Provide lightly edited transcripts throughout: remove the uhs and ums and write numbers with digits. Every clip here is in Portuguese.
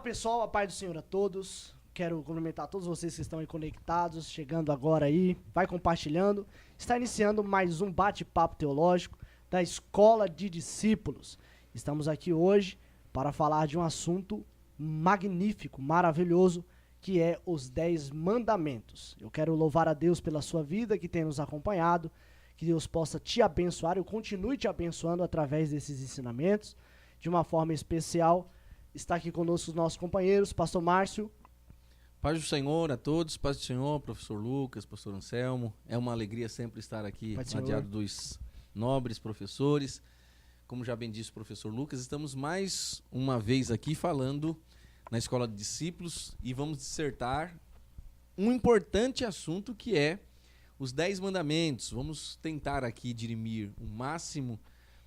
pessoal, a paz do Senhor a todos. Quero cumprimentar todos vocês que estão aí conectados, chegando agora aí, vai compartilhando. Está iniciando mais um bate-papo teológico da Escola de Discípulos. Estamos aqui hoje para falar de um assunto magnífico, maravilhoso, que é os 10 mandamentos. Eu quero louvar a Deus pela sua vida que tem nos acompanhado, que Deus possa te abençoar e continue te abençoando através desses ensinamentos. De uma forma especial, está aqui conosco os nossos companheiros, pastor Márcio. Paz do Senhor a todos, paz do Senhor, professor Lucas, pastor Anselmo. É uma alegria sempre estar aqui rodeado dos nobres professores. Como já bem disse o professor Lucas, estamos mais uma vez aqui falando na Escola de Discípulos e vamos dissertar um importante assunto que é os 10 mandamentos. Vamos tentar aqui dirimir o máximo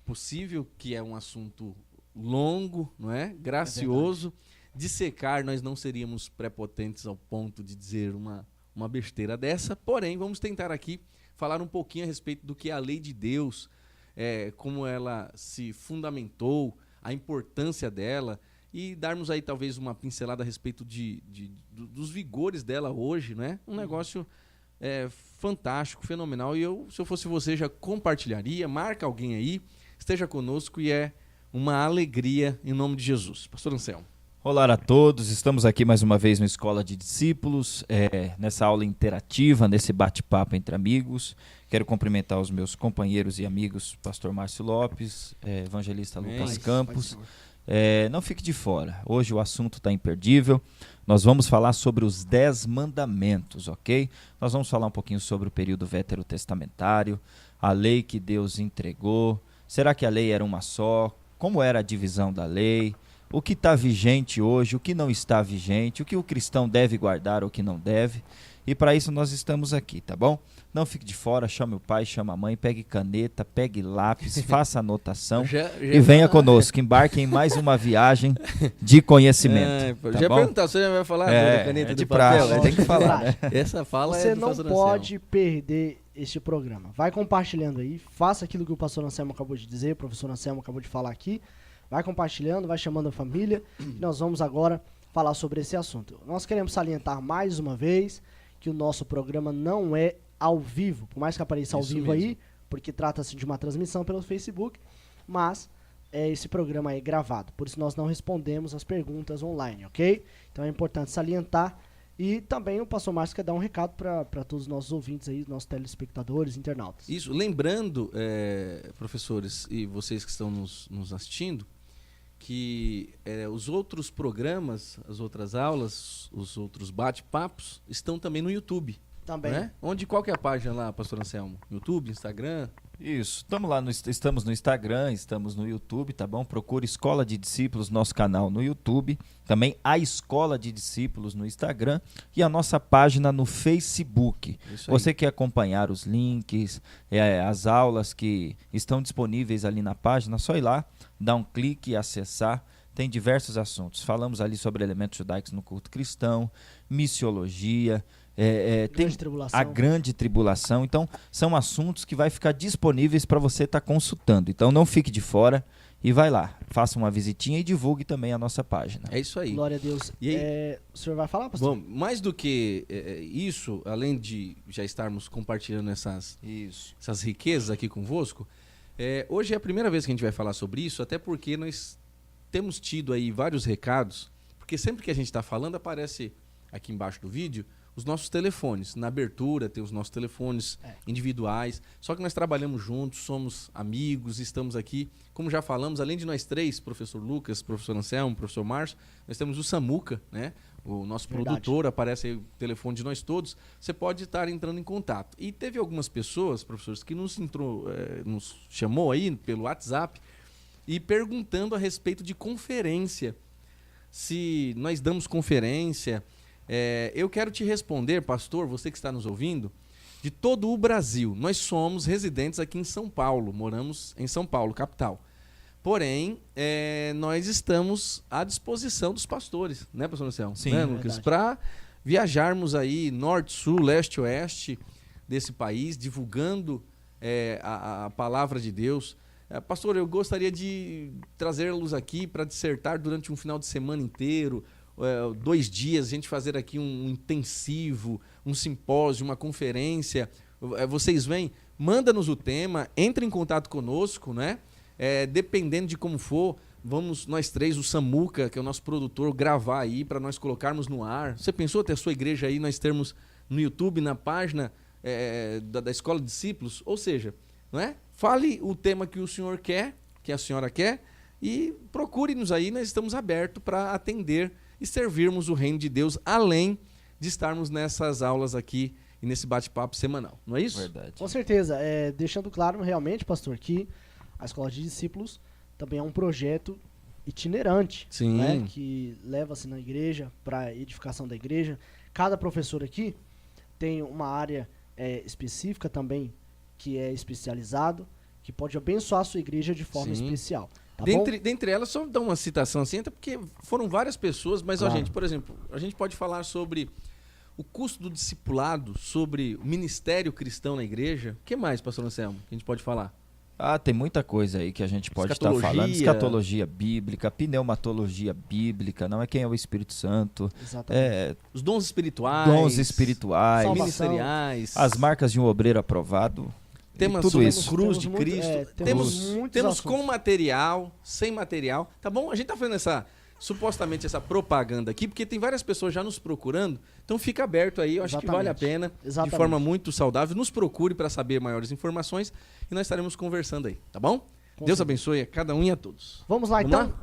possível, que é um assunto longo, não é? Gracioso. Dissecar, nós não seríamos prepotentes ao ponto de dizer uma besteira dessa, porém, vamos tentar aqui falar um pouquinho a respeito do que é a lei de Deus, como ela se fundamentou, a importância dela, e darmos aí talvez uma pincelada a respeito dos vigores dela hoje, né? Um negócio fantástico, fenomenal, e se eu fosse você, já compartilharia, marca alguém aí, esteja conosco, e é uma alegria em nome de Jesus. Pastor Anselmo. Olá a todos, estamos aqui mais uma vez na Escola de Discípulos, nessa aula interativa, nesse bate-papo entre amigos. Quero cumprimentar os meus companheiros e amigos, pastor Márcio Lopes, evangelista Lucas Campos. Não fique de fora, hoje o assunto está imperdível. Nós vamos falar sobre os 10 mandamentos, ok? Nós vamos falar um pouquinho sobre o período veterotestamentário, a lei que Deus entregou. Será que a lei era uma só? Como era a divisão da lei? O que está vigente hoje, o que não está vigente, o que o cristão deve guardar ou o que não deve. E para isso nós estamos aqui, tá bom? Não fique de fora, chame o pai, chame a mãe, pegue caneta, pegue lápis, faça anotação e venha conosco, embarque em mais uma viagem de conhecimento. Tá já bom? Perguntar, você já vai falar da caneta de do papel? praxe, tem que falar, né? Essa fala você é do não pastor pode perder este programa. Vai compartilhando aí, faça aquilo que o pastor Anselmo acabou de dizer, o professor Anselmo acabou de falar aqui. Vai compartilhando, vai chamando a família, e nós vamos agora falar sobre esse assunto. Nós queremos salientar mais uma vez que o nosso programa não é ao vivo, por mais que apareça ao vivo aí, porque trata-se de uma transmissão pelo Facebook, mas esse programa é gravado, por isso nós não respondemos as perguntas online, ok? Então é importante salientar, e também o pastor Márcio quer dar um recado para todos os nossos ouvintes aí, nossos telespectadores, internautas. Isso, lembrando, professores e vocês que estão nos assistindo, que os outros programas, as outras aulas, os outros bate-papos estão também no YouTube. Também. Né? Qual que é a página lá, pastor Anselmo? YouTube, Instagram? Isso, estamos no Instagram, estamos no YouTube, tá bom? Procure Escola de Discípulos, nosso canal no YouTube, também a Escola de Discípulos no Instagram e a nossa página no Facebook. Você quer acompanhar os links, as aulas que estão disponíveis ali na página, só ir lá, dar um clique e acessar. Tem diversos assuntos. Falamos ali sobre elementos judaicos no culto cristão, missiologia, tem a grande tribulação. Então, são assuntos que vai ficar disponíveis para você estar consultando. Então, não fique de fora e vai lá. Faça uma visitinha e divulgue também a nossa página. É isso aí. Glória a Deus. E aí, o senhor vai falar, pastor? Bom, mais do que isso, além de já estarmos compartilhando essas riquezas aqui convosco, hoje é a primeira vez que a gente vai falar sobre isso, até porque nós temos tido aí vários recados, porque sempre que a gente está falando, aparece aqui embaixo do vídeo os nossos telefones. Na abertura tem os nossos telefones individuais, só que nós trabalhamos juntos, somos amigos, estamos aqui, como já falamos, além de nós três, professor Lucas, professor Anselmo, professor Márcio, nós temos o Samuca, né? O nosso produtor, aparece aí o telefone de nós todos, você pode estar entrando em contato. E teve algumas pessoas, professores, que nos chamou aí pelo WhatsApp e perguntando a respeito de conferência, se nós damos conferência. Eu quero te responder, pastor, você que está nos ouvindo, de todo o Brasil. Nós somos residentes aqui em São Paulo, moramos em São Paulo, capital. Porém, nós estamos à disposição dos pastores, né, pastor Anselmo? Sim, né, Lucas? Para viajarmos aí norte, sul, leste, oeste desse país, divulgando a palavra de Deus. Pastor, eu gostaria de trazê-los aqui para dissertar durante um final de semana inteiro, 2 dias, a gente fazer aqui um intensivo, um simpósio, uma conferência, vocês vêm, manda-nos o tema, entre em contato conosco, né? Dependendo de como for, vamos nós 3, o Samuca, que é o nosso produtor, gravar aí para nós colocarmos no ar. Você pensou ter a sua igreja aí, nós termos no YouTube, na página da Escola de Discípulos? Ou seja, não é? Fale o tema que o senhor quer, que a senhora quer, e procure-nos aí, nós estamos abertos para atender e servirmos o reino de Deus, além de estarmos nessas aulas aqui e nesse bate-papo semanal. Não é isso? Verdade. Com certeza. Deixando claro realmente, pastor, que a Escola de Discípulos também é um projeto itinerante, Sim. Né, que leva-se na igreja para edificação da igreja. Cada professor aqui tem uma área específica também, que é especializado, que pode abençoar a sua igreja de forma especial. Tá dentre elas, só dar uma citação assim, até porque foram várias pessoas, mas, claro. Gente, por exemplo, a gente pode falar sobre o custo do discipulado, sobre o ministério cristão na igreja. O que mais, pastor Anselmo, que a gente pode falar? Tem muita coisa aí que a gente pode estar falando. Escatologia bíblica, pneumatologia bíblica, não é quem é o Espírito Santo. Exatamente. Os dons espirituais. Salvação, ministeriais. As marcas de um obreiro aprovado. Temas tudo sobre isso. cruz de Cristo. Temos com material, sem material. Tá bom? A gente tá fazendo supostamente essa propaganda aqui, porque tem várias pessoas já nos procurando. Então fica aberto aí, eu acho que vale a pena, de forma muito saudável. Nos procure para saber maiores informações e nós estaremos conversando aí, tá bom? Deus abençoe a cada um e a todos. Vamos lá, então.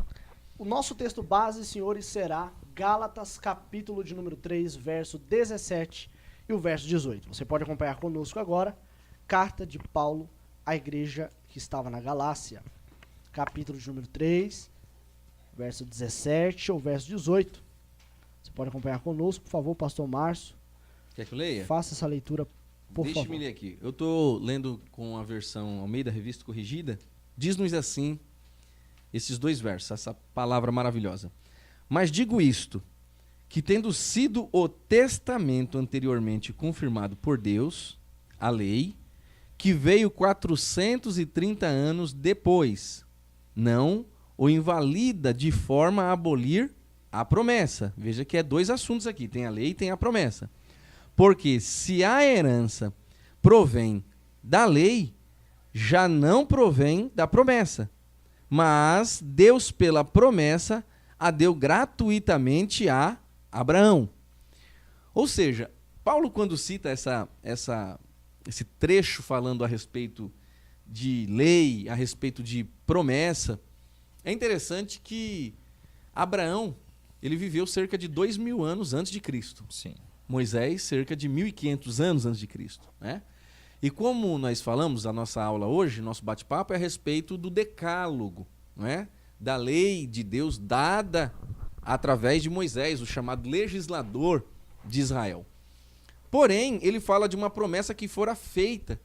O nosso texto base, senhores, será Gálatas, capítulo de número 3, verso 17 e o verso 18. Você pode acompanhar conosco agora. Carta de Paulo à igreja que estava na Galácia, capítulo de número 3, verso 17 ou verso 18. Você pode acompanhar conosco, por favor, pastor Márcio. Quer que eu leia? Faça essa leitura, por favor. Deixe-me ler aqui. Eu estou lendo com a versão Almeida, Revista Corrigida. Diz-nos assim, esses 2 versos, essa palavra maravilhosa. Mas digo isto, que tendo sido o testamento anteriormente confirmado por Deus, a lei, que veio 430 anos depois, não o invalida de forma a abolir a promessa. Veja que 2 assuntos aqui, tem a lei e tem a promessa. Porque se a herança provém da lei, já não provém da promessa. Mas Deus, pela promessa, a deu gratuitamente a Abraão. Ou seja, Paulo, quando cita esse trecho falando a respeito de lei, a respeito de promessa, é interessante que Abraão, ele viveu cerca de 2.000 anos antes de Cristo. Sim. Moisés, cerca de 1.500 anos antes de Cristo, né? E como nós falamos, a nossa aula hoje, nosso bate-papo é a respeito do decálogo, não é? Da lei de Deus dada através de Moisés, o chamado legislador de Israel. Porém, ele fala de uma promessa que fora feita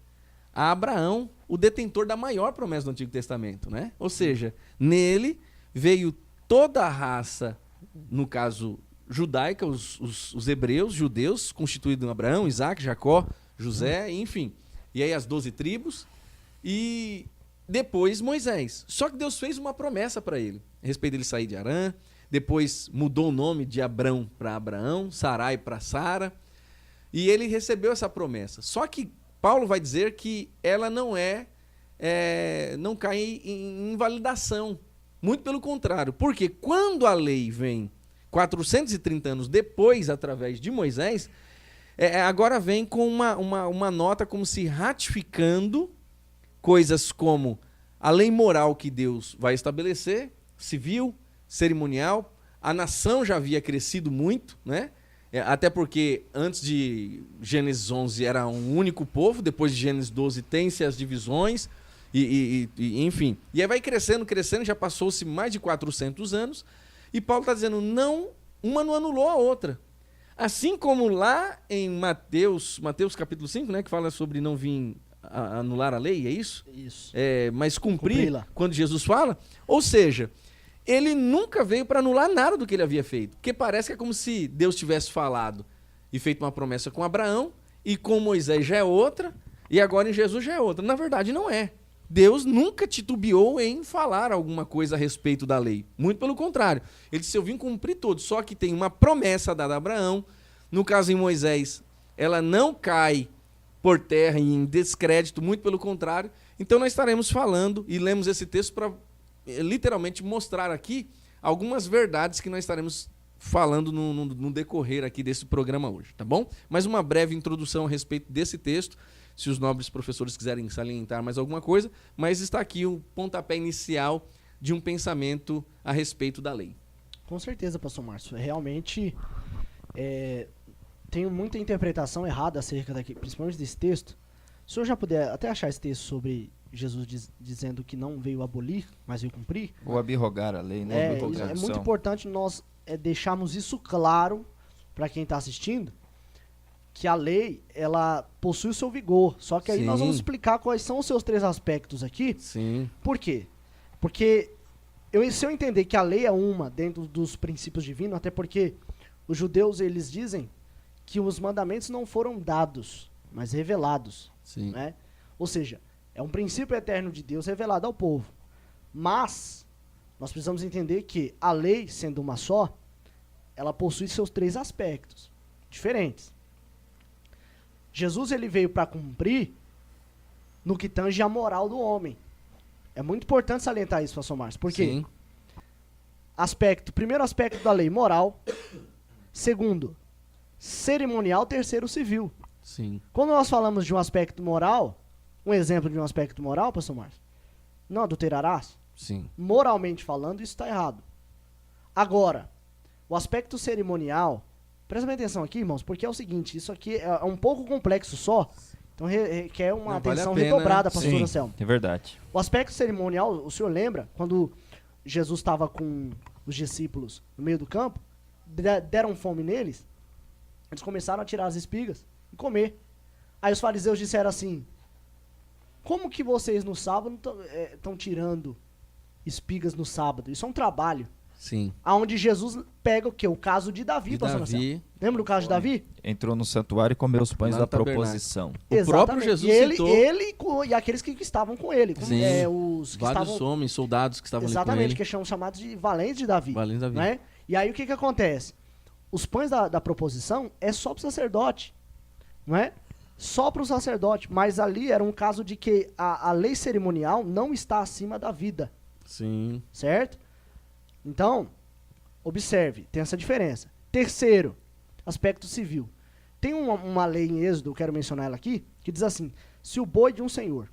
a Abraão, o detentor da maior promessa do Antigo Testamento, né? Ou seja, nele veio toda a raça, no caso judaica, os hebreus, judeus, constituídos em Abraão, Isaac, Jacó, José, enfim. E aí as 12 tribos e depois Moisés. Só que Deus fez uma promessa para ele, a respeito dele sair de Harã, depois mudou o nome de Abrão para Abraão, Sarai para Sara. E ele recebeu essa promessa. Só que Paulo vai dizer que ela não cai em invalidação. Muito pelo contrário. Porque quando a lei vem 430 anos depois, através de Moisés, agora vem com uma nota como se ratificando coisas como a lei moral que Deus vai estabelecer, civil, cerimonial. A nação já havia crescido muito, né? Até porque antes de Gênesis 11 era um único povo, depois de Gênesis 12 tem-se as divisões, enfim. E aí vai crescendo, já passou-se mais de 400 anos, e Paulo está dizendo, uma não anulou a outra. Assim como lá em Mateus capítulo 5, né, que fala sobre não vir anular a lei, é isso? Isso. Mas cumprir quando Jesus fala. Ou seja, ele nunca veio para anular nada do que ele havia feito. Porque parece que é como se Deus tivesse falado e feito uma promessa com Abraão, e com Moisés já é outra, e agora em Jesus já é outra. Na verdade, não é. Deus nunca titubeou em falar alguma coisa a respeito da lei. Muito pelo contrário. Ele disse, eu vim cumprir todos. Só que tem uma promessa dada a Abraão. No caso em Moisés, ela não cai por terra em descrédito, muito pelo contrário. Então nós estaremos falando e lemos esse texto para literalmente mostrar aqui algumas verdades que nós estaremos falando no decorrer aqui desse programa hoje, tá bom? Mais uma breve introdução a respeito desse texto, se os nobres professores quiserem salientar mais alguma coisa, mas está aqui o pontapé inicial de um pensamento a respeito da lei. Com certeza, pastor Márcio. Realmente tem muita interpretação errada acerca daqui, principalmente desse texto. Se o senhor já puder até achar esse texto sobre Jesus dizendo que não veio abolir, mas veio cumprir. Ou abrogar a lei, né? É muito importante nós deixarmos isso claro para quem está assistindo, que a lei, ela possui o seu vigor. Só que aí nós vamos explicar quais são os seus 3 aspectos aqui. Sim. Por quê? Porque se eu entender que a lei é uma dentro dos princípios divinos, até porque os judeus, eles dizem que os mandamentos não foram dados, mas revelados. Sim. Né? Ou seja, é um princípio eterno de Deus revelado ao povo. Mas nós precisamos entender que a lei, sendo uma só, ela possui seus 3 aspectos diferentes. Jesus, ele veio para cumprir no que tange a moral do homem. É muito importante salientar isso, pastor Márcio. Por quê? Primeiro aspecto da lei, moral. Segundo, cerimonial. Terceiro, civil. Sim. Quando nós falamos de um aspecto moral, um exemplo de um aspecto moral, pastor Márcio, não adulterarás? Sim. Moralmente falando, isso está errado. Agora, o aspecto cerimonial, presta bem atenção aqui, irmãos, porque é o seguinte, isso aqui é um pouco complexo só, então requer uma atenção redobrada, pastor Anselmo. É verdade. O aspecto cerimonial, o senhor lembra, quando Jesus estava com os discípulos no meio do campo, deram fome neles, eles começaram a tirar as espigas e comer. Aí os fariseus disseram assim, como que vocês no sábado estão tirando espigas no sábado? Isso é um trabalho. Sim. Aonde Jesus pega o quê? O caso de Davi, pastor Anselmo. Lembra do caso de Davi? Entrou no santuário e comeu os pães da proposição. O próprio Jesus citou. Ele e aqueles que estavam com ele. Os que vários homens, soldados que estavam ali com ele. Exatamente, que são chamados de valentes de Davi. Valentes de Davi. Né? E aí o que acontece? Os pães da proposição é só para o sacerdote. Não é? Só para o sacerdote. Mas ali era um caso de que a lei cerimonial não está acima da vida. Sim. Certo? Então, observe, tem essa diferença. Terceiro, aspecto civil. Tem uma lei em Êxodo, eu quero mencionar ela aqui, que diz assim, se o boi de um senhor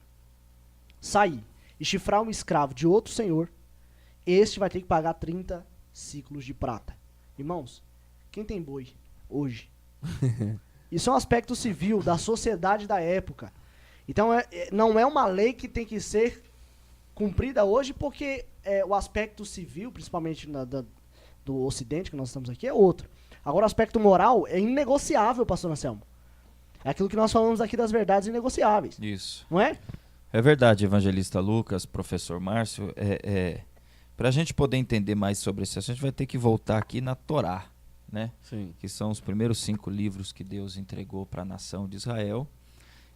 sair e chifrar um escravo de outro senhor, este vai ter que pagar 30 ciclos de prata. Irmãos, quem tem boi hoje? Isso é um aspecto civil da sociedade da época. Então, não é uma lei que tem que ser cumprida hoje, porque o aspecto civil, principalmente do Ocidente, que nós estamos aqui, é outro. Agora, o aspecto moral é inegociável, pastor Anselmo. É aquilo que nós falamos aqui das verdades inegociáveis. Isso. Não é? É verdade, evangelista Lucas, professor Márcio. Para a gente poder entender mais sobre esse assunto, a gente vai ter que voltar aqui na Torá, né? Sim. Que são os primeiros 5 livros que Deus entregou para a nação de Israel.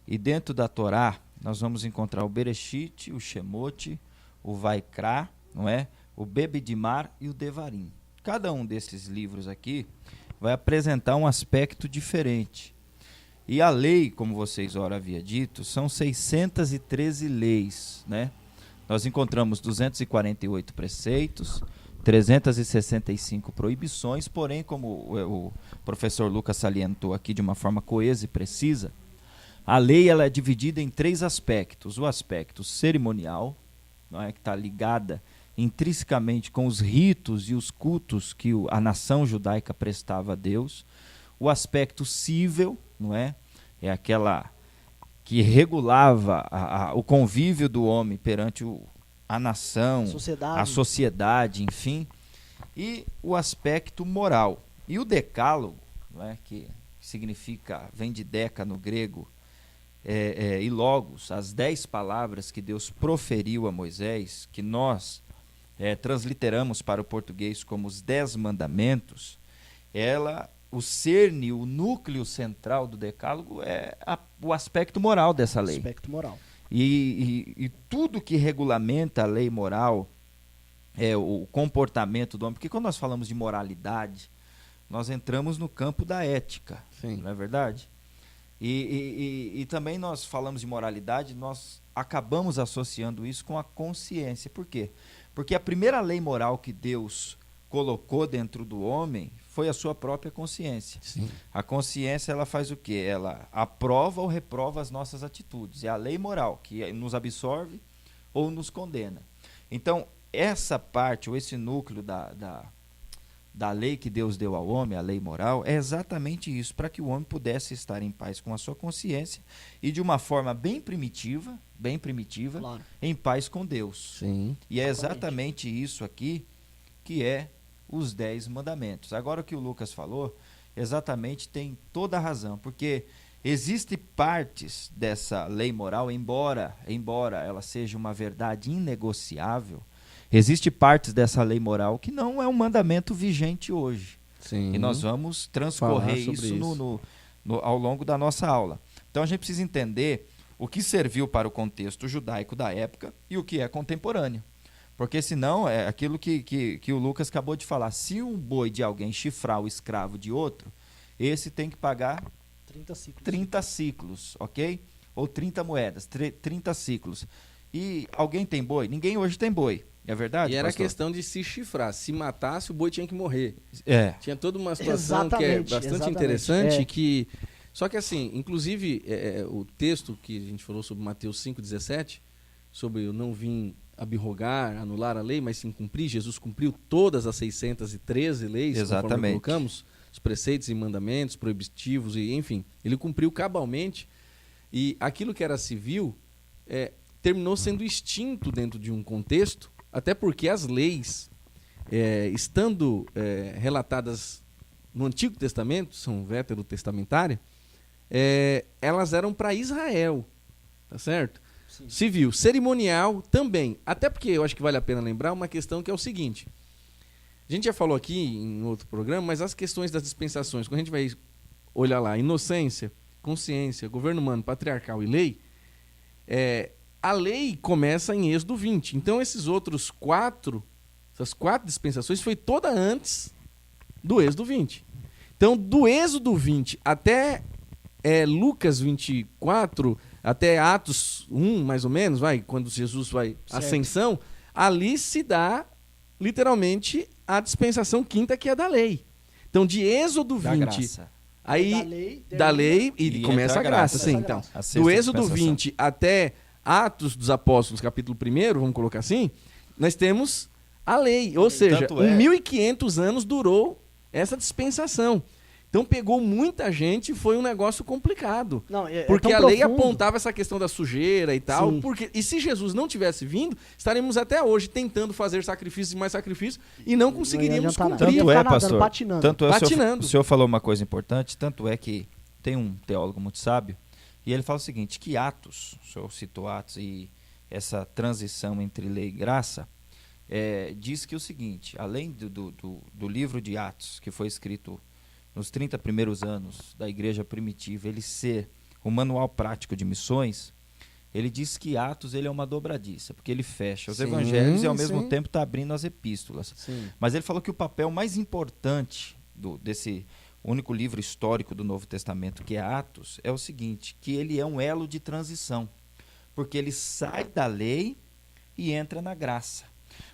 E dentro da Torá, nós vamos encontrar o Bereshit, o Shemot, o Vaikra, não é? O Bebedimar e o Devarim. Cada um desses livros aqui vai apresentar um aspecto diferente. E a lei, como vocês ora havia dito, são 613 leis, né? Nós encontramos 248 preceitos, 365 proibições, porém, como o professor Lucas salientou aqui de uma forma coesa e precisa, a lei ela é dividida em 3 aspectos. O aspecto cerimonial, não é, que está ligada intrinsecamente com os ritos e os cultos que a nação judaica prestava a Deus. O aspecto cível, não é? É aquela que regulava o convívio do homem perante a nação, a sociedade, enfim. E o aspecto moral. E o decálogo, não é? Que significa, vem de deca no grego, e logos, as 10 palavras que Deus proferiu a Moisés, que nós transliteramos para o português como os 10 mandamentos, o cerne, o núcleo central do decálogo é o aspecto moral dessa lei. Aspecto moral. E tudo que regulamenta a lei moral, o comportamento do homem, porque quando nós falamos de moralidade, nós entramos no campo da ética, Sim. Não é verdade? E também nós falamos de moralidade, nós acabamos associando isso com a consciência. Por quê? Porque a primeira lei moral que Deus colocou dentro do homem foi a sua própria consciência. Sim. A consciência, ela faz o quê? Ela aprova ou reprova as nossas atitudes. É a lei moral que nos absorve ou nos condena. Então, essa parte, ou esse núcleo da lei que Deus deu ao homem, a lei moral, é exatamente isso, para que o homem pudesse estar em paz com a sua consciência e de uma forma bem primitiva, Claro. em paz com Deus. Sim. E é exatamente isso aqui que é os 10 mandamentos. Agora o que o Lucas falou, exatamente tem toda a razão, porque existem partes dessa lei moral, embora ela seja uma verdade inegociável, existe partes dessa lei moral que não é um mandamento vigente hoje. Sim. E nós vamos transcorrer isso ao longo da nossa aula. Então a gente precisa entender o que serviu para o contexto judaico da época e o que é contemporâneo. Porque senão é aquilo que o Lucas acabou de falar. Se um boi de alguém chifrar o escravo de outro, esse tem que pagar 30 ciclos, ok? Ou 30 moedas, 30 ciclos. E alguém tem boi? Ninguém hoje tem boi. É verdade, E era pastor? questão de se chifrar. Se matasse, o boi tinha que morrer. Tinha toda uma situação Exatamente, que é bastante interessante. Só que assim, inclusive, o texto que a gente falou sobre Mateus 5,17, sobre eu não vim abrogar, anular a lei, mas sim cumprir. Jesus cumpriu todas as 613 leis, conforme colocamos, os preceitos e mandamentos, proibitivos, e enfim, ele cumpriu cabalmente. E aquilo que era civil terminou sendo extinto dentro de um contexto, até porque as leis, estando relatadas no Antigo Testamento, são veterotestamentárias, elas eram para Israel, tá certo? Sim. Civil, cerimonial também, até porque eu acho que vale a pena lembrar uma questão que é o seguinte, a gente já falou aqui em outro programa, mas as questões das dispensações, quando a gente vai olhar lá, inocência, consciência, governo humano, patriarcal e lei, a lei começa em Êxodo 20. Então essas quatro dispensações foi toda antes do Êxodo 20. Então do Êxodo 20 até Lucas 24, até Atos 1, mais ou menos, quando Jesus vai ascensão, ali se dá literalmente a dispensação quinta, que é da lei. Então de Êxodo 20... graça. Aí da lei e começa a graça. Sim, então. Do Êxodo 20 até Atos dos Apóstolos, capítulo 1, vamos colocar assim, nós temos a lei. Ou seja, 1.500 anos durou essa dispensação. Então pegou muita gente e foi um negócio complicado. Porque a lei apontava essa questão da sujeira e tal. E se Jesus não tivesse vindo, estaremos até hoje tentando fazer sacrifícios e mais sacrifícios e não conseguiríamos cumprir. Tanto é, pastor, patinando. O senhor falou uma coisa importante, tanto é que tem um teólogo muito sábio, e ele fala o seguinte, que Atos, o senhor citou Atos e essa transição entre lei e graça, diz que o seguinte, além do livro de Atos, que foi escrito nos 30 primeiros anos da igreja primitiva, ele ser o manual prático de missões, ele diz que Atos ele é uma dobradiça, porque ele fecha os evangelhos e ao mesmo tempo está abrindo as epístolas. Mas ele falou que o papel mais importante desse único livro histórico do Novo Testamento, que é Atos, é o seguinte, que ele é um elo de transição, porque ele sai da lei e entra na graça.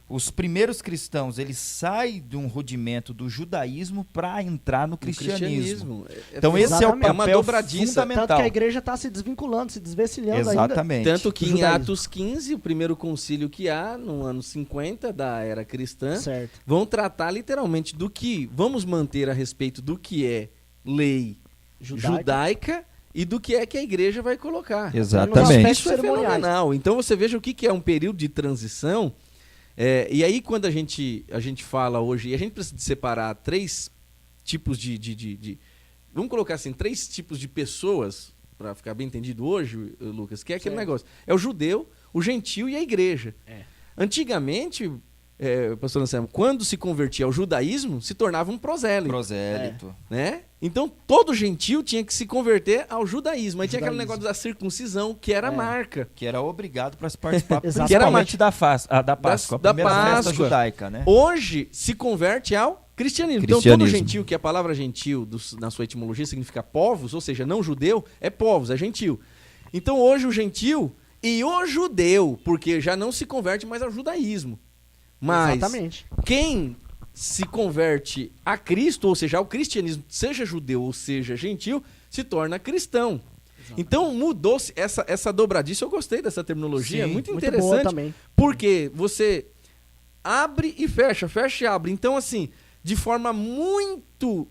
Os primeiros cristãos, eles saem de um rudimento do judaísmo para entrar no cristianismo. Então esse é o papel fundamental. Tanto que a igreja está se desvinculando, se desvencilhando ainda. Tanto que em Atos 15, o primeiro concílio que há, no ano 50 da era cristã, vão tratar literalmente do que vamos manter a respeito do que é lei judaica e do que é que a igreja vai colocar. Exatamente. Isso é fenomenal. Então você veja o que é um período de transição. E aí quando a gente fala hoje, e a gente precisa separar 3 tipos vamos colocar assim, 3 tipos de pessoas, para ficar bem entendido hoje, Lucas, que é aquele negócio. É o judeu, o gentio e a igreja. Antigamente, pastor Anselmo, quando se convertia ao judaísmo, se tornava um prosélito. Prosélito. Né? Então, todo gentil tinha que se converter ao judaísmo. Aí tinha aquele negócio da circuncisão, que era a marca. Que era obrigado para se participar, Exatamente. principalmente da Páscoa, a Da primeira festa Páscoa. judaica, né? Hoje, se converte ao cristianismo. Então, todo gentil, que a palavra gentil, na sua etimologia, significa povos, ou seja, não judeu, é povos, é gentil. Então, hoje, o gentil e o judeu, porque já não se converte mais ao judaísmo. Mas Exatamente. quem se converte a Cristo, ou seja, ao cristianismo, seja judeu ou seja gentil, se torna cristão. Exatamente. Então mudou-se essa dobradiça. Eu gostei dessa terminologia, Sim, muito muito interessante. boa também. Porque você abre e fecha, fecha e abre. Então, assim, de forma muito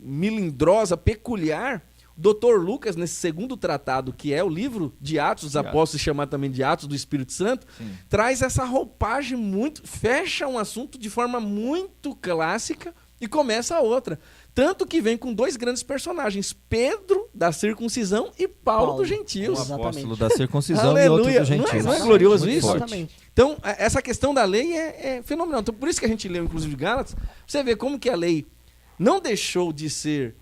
melindrosa, peculiar, Dr. Lucas, nesse segundo tratado, que é o livro de Atos dos Apóstolos, chamado também de Atos do Espírito Santo, traz essa roupagem fecha um assunto de forma muito clássica e começa a outra. Tanto que vem com dois grandes personagens, Pedro, da circuncisão, e Paulo dos gentios. Um apóstolo da circuncisão e outro dos gentios. Não é glorioso muito isso? Forte. Exatamente. Então, essa questão da lei é fenomenal. Então, por isso que a gente leu, inclusive, Gálatas, você vê como que a lei não deixou de ser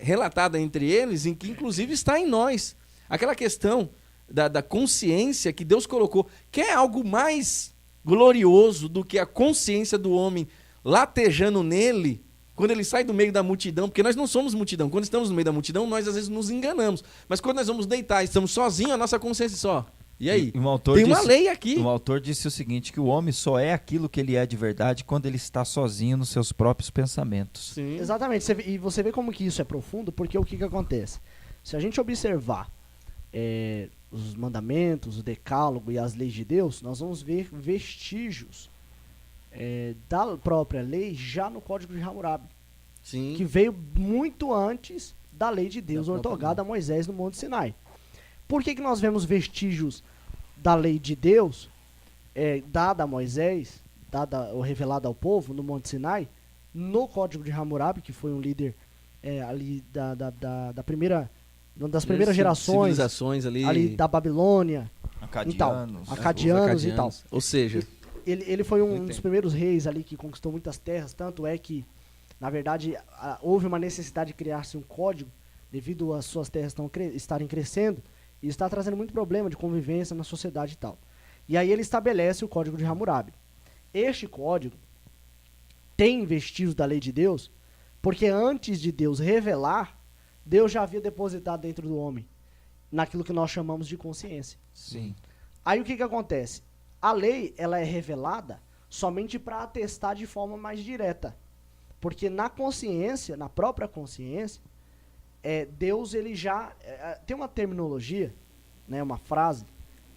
relatada entre eles, em que inclusive está em nós. Aquela questão da consciência que Deus colocou, que é algo mais glorioso do que a consciência do homem latejando nele, quando ele sai do meio da multidão, porque nós não somos multidão. Quando estamos no meio da multidão, nós às vezes nos enganamos. Mas quando nós vamos deitar e estamos sozinhos, a nossa consciência só. E aí? Tem uma lei aqui. Um autor disse o seguinte, que o homem só é aquilo que ele é de verdade quando ele está sozinho nos seus próprios pensamentos. Sim. Exatamente. E você vê como que isso é profundo, porque o que acontece? Se a gente observar os mandamentos, o decálogo e as leis de Deus, nós vamos ver vestígios da própria lei já no Código de Hammurabi. Sim. Que veio muito antes da lei de Deus outorgada a Moisés no Monte Sinai. Por que nós vemos vestígios da lei de Deus dada a Moisés, dada ou revelada ao povo no Monte Sinai, no Código de Hammurabi, que foi um líder ali da primeira, uma das primeiras gerações, civilizações ali da Babilônia, acadianos e tal. Ou seja, ele foi um dos primeiros reis ali que conquistou muitas terras, tanto é que, na verdade, houve uma necessidade de criar-se um código devido às suas terras estarem crescendo. E está trazendo muito problema de convivência na sociedade e tal. E aí ele estabelece o Código de Hammurabi. Este código tem vestígios da lei de Deus, porque antes de Deus revelar, Deus já havia depositado dentro do homem, naquilo que nós chamamos de consciência. Sim. Aí o que acontece? A lei, ela é revelada somente para atestar de forma mais direta. Porque na consciência, na própria consciência, Deus, ele já... tem uma terminologia, né, uma frase,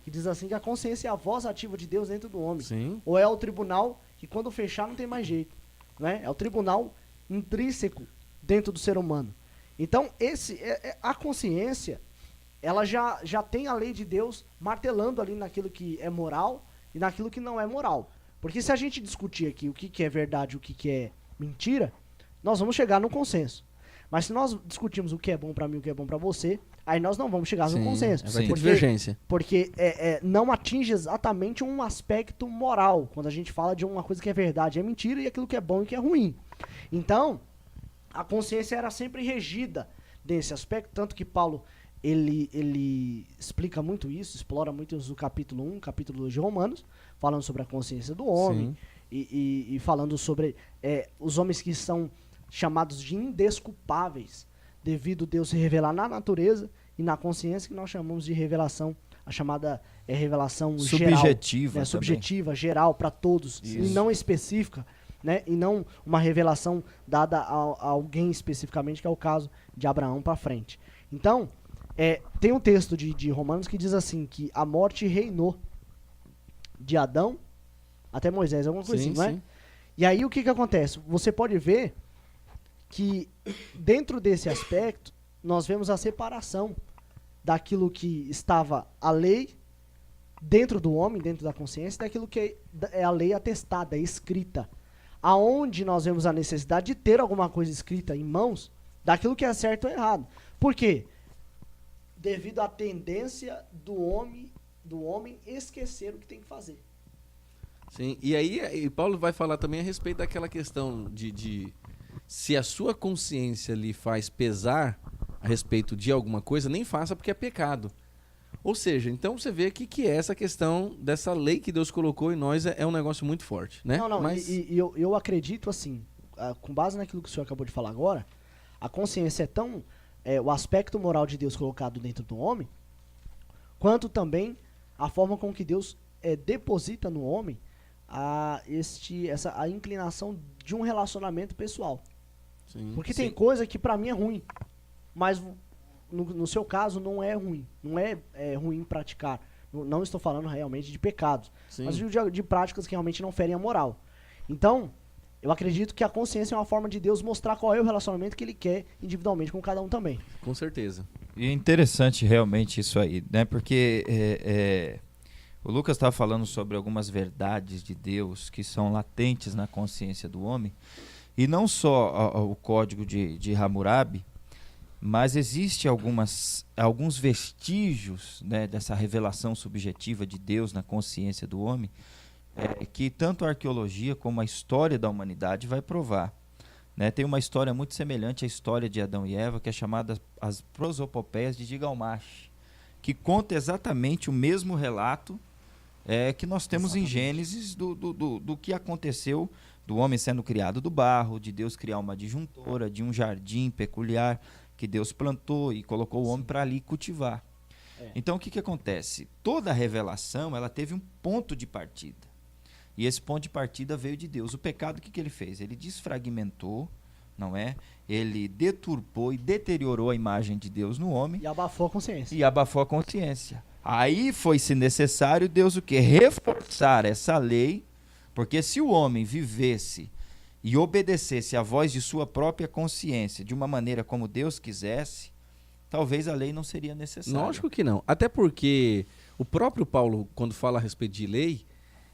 que diz assim que a consciência é a voz ativa de Deus dentro do homem. sim. Ou é o tribunal que quando fechar não tem mais jeito. Né? É o tribunal intrínseco dentro do ser humano. Então, a consciência, ela já tem a lei de Deus martelando ali naquilo que é moral e naquilo que não é moral. Porque se a gente discutir aqui o que é verdade e o que é mentira, nós vamos chegar num consenso. Mas se nós discutirmos o que é bom pra mim e o que é bom pra você, aí nós não vamos chegar num consenso. Vai ter divergência. Porque não atinge exatamente um aspecto moral, quando a gente fala de uma coisa que é verdade, é mentira, e aquilo que é bom e que é ruim. Então, a consciência era sempre regida desse aspecto, tanto que Paulo, ele explica muito isso, explora muito isso no capítulo 1, capítulo 2 de Romanos, falando sobre a consciência do homem, e falando sobre os homens que são chamados de indesculpáveis, devido Deus se revelar na natureza e na consciência, que nós chamamos de revelação, a chamada revelação subjetiva, geral, subjetiva, geral, para todos, e não específica, né? E não uma revelação dada a alguém especificamente, que é o caso de Abraão para frente. Então, tem um texto de Romanos que diz assim, que a morte reinou de Adão até Moisés, alguma coisa assim, não é? E aí o que acontece? Você pode ver que dentro desse aspecto nós vemos a separação daquilo que estava a lei dentro do homem, dentro da consciência, daquilo que é a lei atestada, escrita. Aonde nós vemos a necessidade de ter alguma coisa escrita em mãos daquilo que é certo ou errado. Por quê? Devido à tendência do homem esquecer o que tem que fazer. Sim, e aí Paulo vai falar também a respeito daquela questão de se a sua consciência lhe faz pesar a respeito de alguma coisa, nem faça porque é pecado. Ou seja, então você vê que essa questão dessa lei que Deus colocou em nós é um negócio muito forte, né? Não, eu acredito assim, com base naquilo que o senhor acabou de falar agora, a consciência é tão... o aspecto moral de Deus colocado dentro do homem, quanto também a forma com que Deus deposita no homem a inclinação de um relacionamento pessoal. Sim, porque tem coisa que pra mim é ruim, mas no seu caso não é ruim. Não é ruim praticar. Não estou falando realmente de pecados, sim, mas de práticas que realmente não ferem a moral. Então, eu acredito que a consciência é uma forma de Deus mostrar qual é o relacionamento que ele quer individualmente com cada um também. Com certeza. E é interessante realmente isso aí, né? Porque o Lucas estava falando sobre algumas verdades de Deus que são latentes na consciência do homem. E não só o código de Hammurabi, mas existe alguns vestígios, né, dessa revelação subjetiva de Deus na consciência do homem, que tanto a arqueologia como a história da humanidade vai provar. Né? Tem uma história muito semelhante à história de Adão e Eva, que é chamada as prosopopeias de Gilgamesh, que conta exatamente o mesmo relato que nós temos em Gênesis do que aconteceu, do homem sendo criado do barro, de Deus criar uma disjuntora, de um jardim peculiar que Deus plantou e colocou o homem para ali cultivar. Então o que acontece? Toda a revelação ela teve um ponto de partida. E esse ponto de partida veio de Deus. O pecado, o que ele fez? Ele desfragmentou, não é? Ele deturpou e deteriorou a imagem de Deus no homem. E abafou a consciência. Aí foi-se necessário Deus o quê? Reforçar essa lei, porque se o homem vivesse e obedecesse à voz de sua própria consciência de uma maneira como Deus quisesse, talvez a lei não seria necessária. Lógico que não. Até porque o próprio Paulo, quando fala a respeito de lei,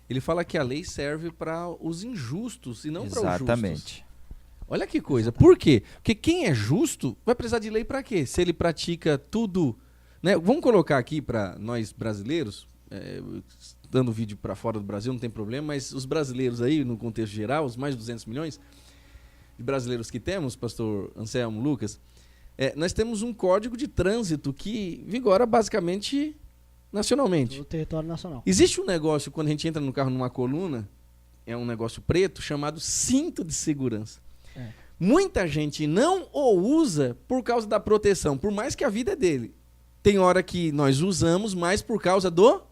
ele fala que a lei serve para os injustos e não para os justos. Exatamente. Olha que coisa. Por quê? Porque quem é justo vai precisar de lei para quê? Se ele pratica tudo... Né? Vamos colocar aqui para nós brasileiros, dando vídeo para fora do Brasil, não tem problema, mas os brasileiros aí, no contexto geral, os mais de 200 milhões de brasileiros que temos, pastor Anselmo, Lucas, nós temos um código de trânsito que vigora basicamente nacionalmente. No território nacional. Existe um negócio, quando a gente entra no carro numa coluna, é um negócio preto, chamado cinto de segurança. Muita gente não o usa por causa da proteção, por mais que a vida é dele. Tem hora que nós usamos mais por causa do,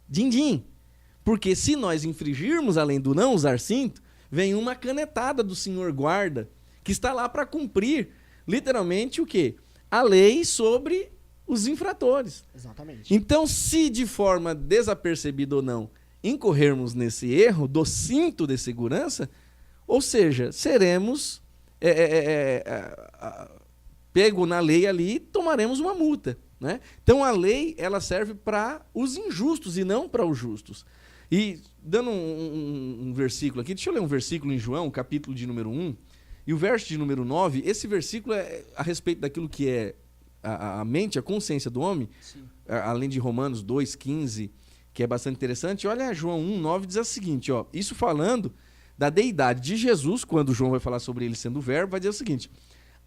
din-din. Porque se nós infringirmos, além do não usar cinto, vem uma canetada do senhor guarda, que está lá para cumprir, literalmente, o quê? A lei sobre os infratores. Exatamente. Então, se de forma desapercebida ou não, incorrermos nesse erro do cinto de segurança, ou seja, seremos pego na lei ali e tomaremos uma multa. Né? Então a lei ela serve para os injustos e não para os justos. E dando um versículo aqui, deixa eu ler um versículo em João, capítulo de número 1, e o verso de número 9, esse versículo é a respeito daquilo que é a mente, a consciência do homem, além de Romanos 2,15, que é bastante interessante. Olha, João 1,9 diz o seguinte, isso falando da deidade de Jesus, quando João vai falar sobre ele sendo o verbo, vai dizer o seguinte: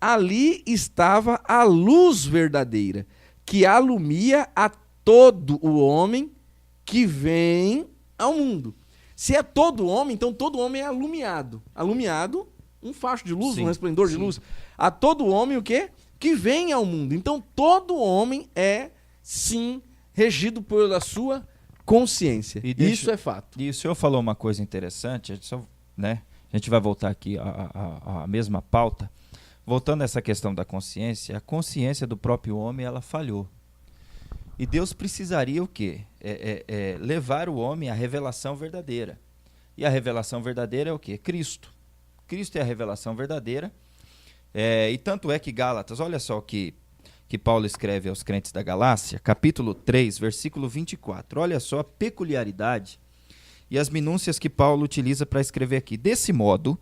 ali estava a luz verdadeira, que alumia a todo o homem que vem ao mundo. Se é todo homem, então todo homem é alumiado. Alumiado, um facho de luz, um resplendor de luz. A todo homem o quê? Que vem ao mundo. Então todo homem é, sim, regido pela sua consciência. Isso é fato. E o senhor falou uma coisa interessante, a gente vai voltar aqui à mesma pauta. Voltando a essa questão da consciência, a consciência do próprio homem, ela falhou. E Deus precisaria o quê? Levar o homem à revelação verdadeira. E a revelação verdadeira é o quê? Cristo. Cristo é a revelação verdadeira. E tanto é que Gálatas, olha só o que Paulo escreve aos crentes da Galácia, capítulo 3, versículo 24. Olha só a peculiaridade e as minúcias que Paulo utiliza para escrever aqui. Desse modo,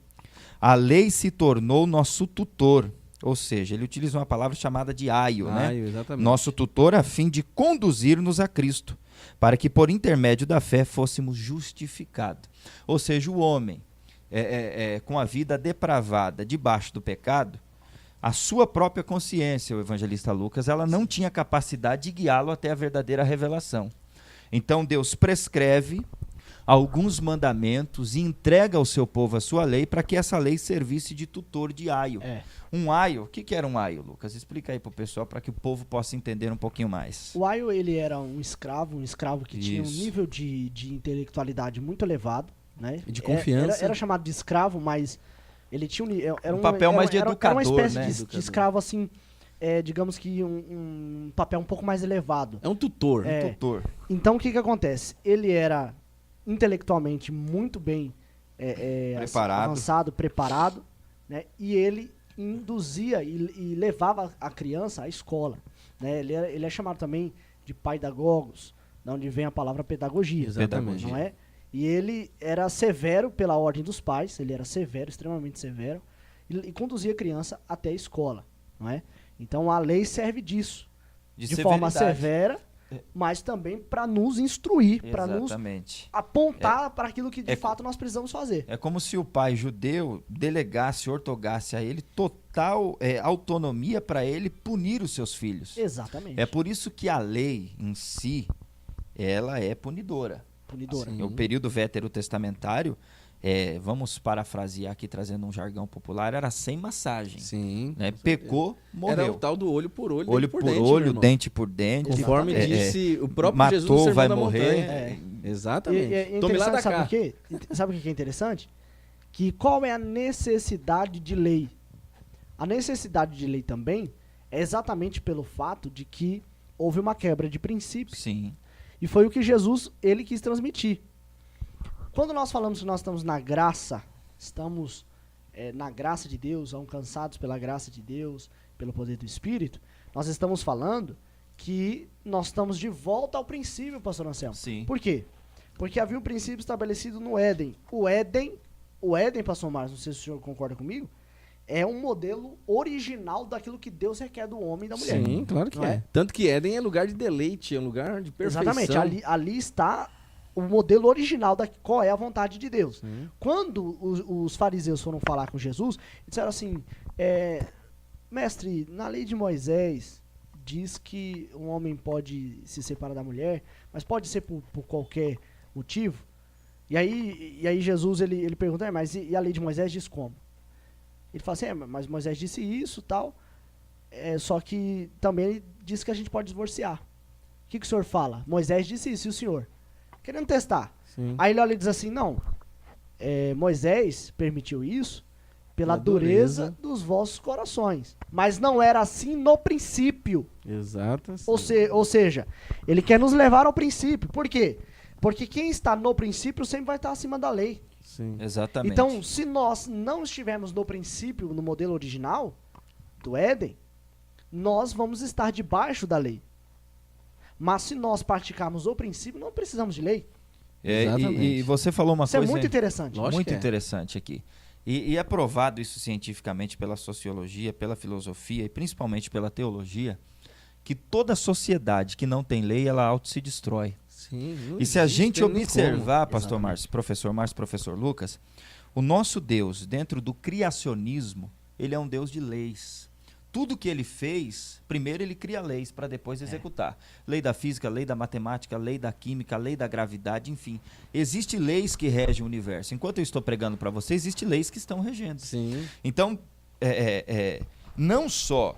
a lei se tornou nosso tutor. Ou seja, ele utiliza uma palavra chamada de aio, né? Exatamente. Nosso tutor a fim de conduzir-nos a Cristo. para que por intermédio da fé fôssemos justificados. Ou seja, o homem com a vida depravada debaixo do pecado, a sua própria consciência, o evangelista Lucas, ela não tinha capacidade de guiá-lo até a verdadeira revelação. Então Deus prescreve alguns mandamentos e entrega ao seu povo a sua lei para que essa lei servisse de tutor de aio. Um aio, o que era um aio, Lucas? Explica aí para o pessoal, para que o povo possa entender um pouquinho mais. O aio, ele era um escravo que tinha um nível de intelectualidade muito elevado, né? E de confiança. Era chamado de escravo, mas ele tinha um papel mais de educador, era uma espécie né? de escravo, assim, digamos que um papel um pouco mais elevado. É um tutor. Um tutor. Então, o que acontece? Ele era intelectualmente muito bem preparado. avançado, preparado, né? E ele induzia e levava a criança à escola, né? Ele é chamado também de paidagogos, de onde vem a palavra pedagogia. Exatamente. Não é? E ele era severo pela ordem dos pais, ele era severo, extremamente severo, e conduzia a criança até a escola, não é? Então a lei serve disso, de forma severa, mas também para nos instruir, para nos apontar para aquilo que de fato nós precisamos fazer. É como se o pai judeu delegasse, ortogasse a ele total autonomia para ele punir os seus filhos. Exatamente. É por isso que a lei em si, ela é punidora. Assim, o período veterotestamentário, vamos parafrasear aqui, trazendo um jargão popular, era sem massagem. Sim. Né? Pecou, morreu. Era o tal do olho por olho, olho por olho, dente por dente. Conforme disse o próprio matou, Jesus no Sermão vai da morrer. Montanha. Exatamente. Tome lá da cá. Sabe o que é interessante? Que qual é a necessidade de lei? A necessidade de lei também é exatamente pelo fato de que houve uma quebra de princípios. Sim. E foi o que Jesus, ele quis transmitir. Quando nós falamos que nós estamos na graça, estamos na graça de Deus, alcançados pela graça de Deus, pelo poder do Espírito, nós estamos falando que nós estamos de volta ao princípio, pastor Anselmo. Sim. Por quê? Porque havia um princípio estabelecido no Éden. O Éden, pastor Márcio, não sei se o senhor concorda comigo, é um modelo original daquilo que Deus requer do homem e da mulher. Sim, claro que é. Tanto que Éden é lugar de deleite, é um lugar de perfeição. Exatamente, ali está o modelo original da qual é a vontade de Deus. Quando os fariseus foram falar com Jesus, disseram assim, mestre, na lei de Moisés diz que um homem pode se separar da mulher, mas pode ser por qualquer motivo. E aí Jesus ele pergunta, mas e a lei de Moisés diz como? Ele fala assim, mas Moisés disse isso e tal, só que também ele disse que a gente pode divorciar. O que o senhor fala? Moisés disse isso, e o senhor? Querendo testar. Sim. Aí ele olha e diz assim, não, Moisés permitiu isso pela dureza dos vossos corações. Mas não era assim no princípio. Exato. Ou seja, ele quer nos levar ao princípio. Por quê? Porque quem está no princípio sempre vai estar acima da lei. Sim. Exatamente. Então, se nós não estivermos no princípio, no modelo original do Éden, nós vamos estar debaixo da lei. Mas se nós praticarmos o princípio, não precisamos de lei. E você falou uma coisa... Isso é muito interessante. Muito interessante aqui. E é provado isso cientificamente pela sociologia, pela filosofia e principalmente pela teologia, que toda sociedade que não tem lei, ela auto se destrói. Sim, e se a gente observar, pastor Márcio, professor Lucas, o nosso Deus, dentro do criacionismo, ele é um Deus de leis. Tudo que ele fez, primeiro ele cria leis para depois executar. Lei da física, lei da matemática, lei da química, lei da gravidade, enfim. Existem leis que regem o universo. Enquanto eu estou pregando para você, existem leis que estão regendo. Sim. Então, não só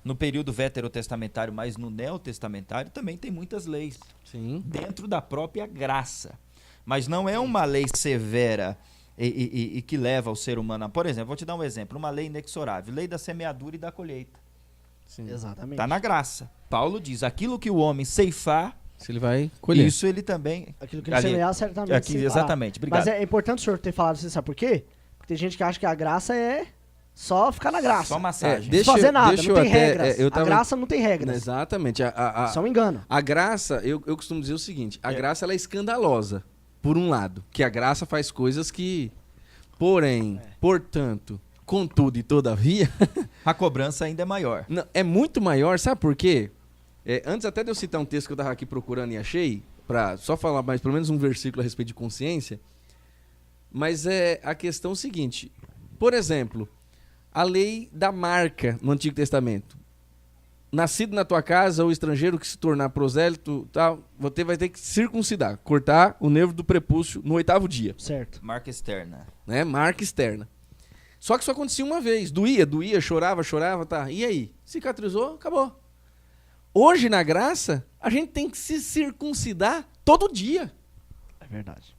no período veterotestamentário, mas no neotestamentário também tem muitas leis. Sim. Dentro da própria graça. Mas não é uma lei severa e que leva o ser humano a... Por exemplo, vou te dar um exemplo. Uma lei inexorável. Lei da semeadura e da colheita. Sim. Exatamente. Está na graça. Paulo diz, aquilo que o homem ceifar... Se ele vai colher. Isso ele também... Aquilo que ele semear, certamente aqui, exatamente. Obrigado. Mas é importante o senhor ter falado isso, sabe por quê? Porque tem gente que acha que a graça é só ficar na graça. Só massagem. Não fazer nada, não tem regras. A graça não tem regras. Exatamente. Isso é um engano. A graça, eu costumo dizer o seguinte, a graça ela é escandalosa, por um lado, que a graça faz coisas que, porém, portanto, contudo e todavia... a cobrança ainda é maior. Não, é muito maior, sabe por quê? Antes até de eu citar um texto que eu estava aqui procurando e achei, para só falar mais pelo menos um versículo a respeito de consciência, mas é a questão seguinte. Por exemplo, a lei da marca no Antigo Testamento. Nascido na tua casa ou estrangeiro que se tornar prosélito, tal, você vai ter que circuncidar, cortar o nervo do prepúcio no 8º dia. Certo. Marca externa. Né? Marca externa. Só que isso acontecia uma vez. Doía, chorava, tá. E aí? Cicatrizou, acabou. Hoje, na graça, a gente tem que se circuncidar todo dia. É verdade.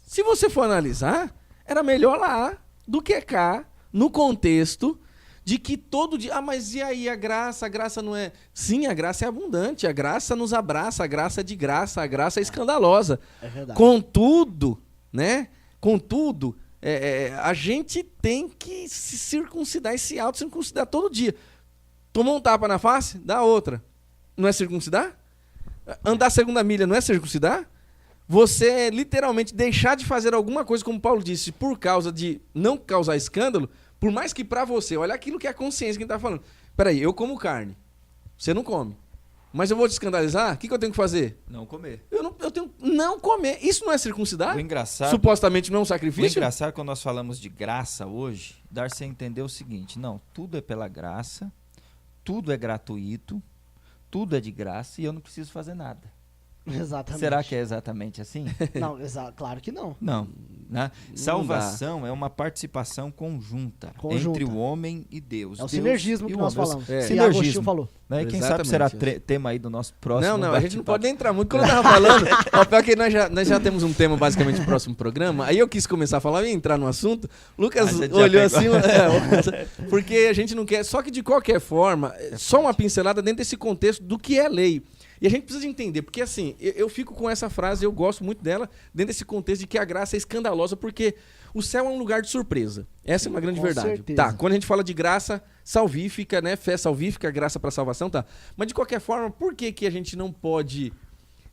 Se você for analisar, era melhor lá do que cá, no contexto de que todo dia... Ah, mas e aí a graça? A graça não é... Sim, a graça é abundante, a graça nos abraça, a graça é de graça, a graça é escandalosa. É verdade. Contudo, né? A gente tem que se circuncidar e se auto-circuncidar todo dia. Tomou um tapa na face, dá outra. Não é circuncidar? Andar a segunda milha não é circuncidar? Você literalmente deixar de fazer alguma coisa, como Paulo disse, por causa de não causar escândalo, por mais que pra você, olha aquilo que é a consciência que a gente tá falando. Peraí, eu como carne, você não come. Mas eu vou te escandalizar, o que eu tenho que fazer? Não comer. Eu tenho que não comer. Isso não é circuncidar? O engraçado... Supostamente não é um O sacrifício? engraçado, quando nós falamos de graça hoje, dar-se a entender o seguinte, não, tudo é pela graça, tudo é gratuito, tudo é de graça e eu não preciso fazer nada. Exatamente. Será que é exatamente assim? Não, claro que não. Não. Né? Salvação é uma participação conjunta entre o homem e Deus. É o Deus sinergismo e que o nós homem. falamos. É. Que Agostinho falou. Né? E quem Exatamente sabe será isso. tema aí do nosso próximo Não, a gente não bate-papo. pode nem entrar muito. Quando eu tava falando, ó, pior que nós já temos um tema basicamente pro próximo programa. Aí eu quis começar a falar e entrar no assunto. Lucas A gente já olhou pegou. assim, porque a gente não quer. Só que de qualquer forma, só uma pincelada dentro desse contexto do que é lei. E a gente precisa de entender, porque assim, eu fico com essa frase, eu gosto muito dela, dentro desse contexto de que a graça é escandalosa, porque o céu é um lugar de surpresa. Essa é uma grande Com verdade. certeza. Tá, quando a gente fala de graça salvífica, né, fé salvífica, graça para salvação, tá. Mas de qualquer forma, por que que a gente não pode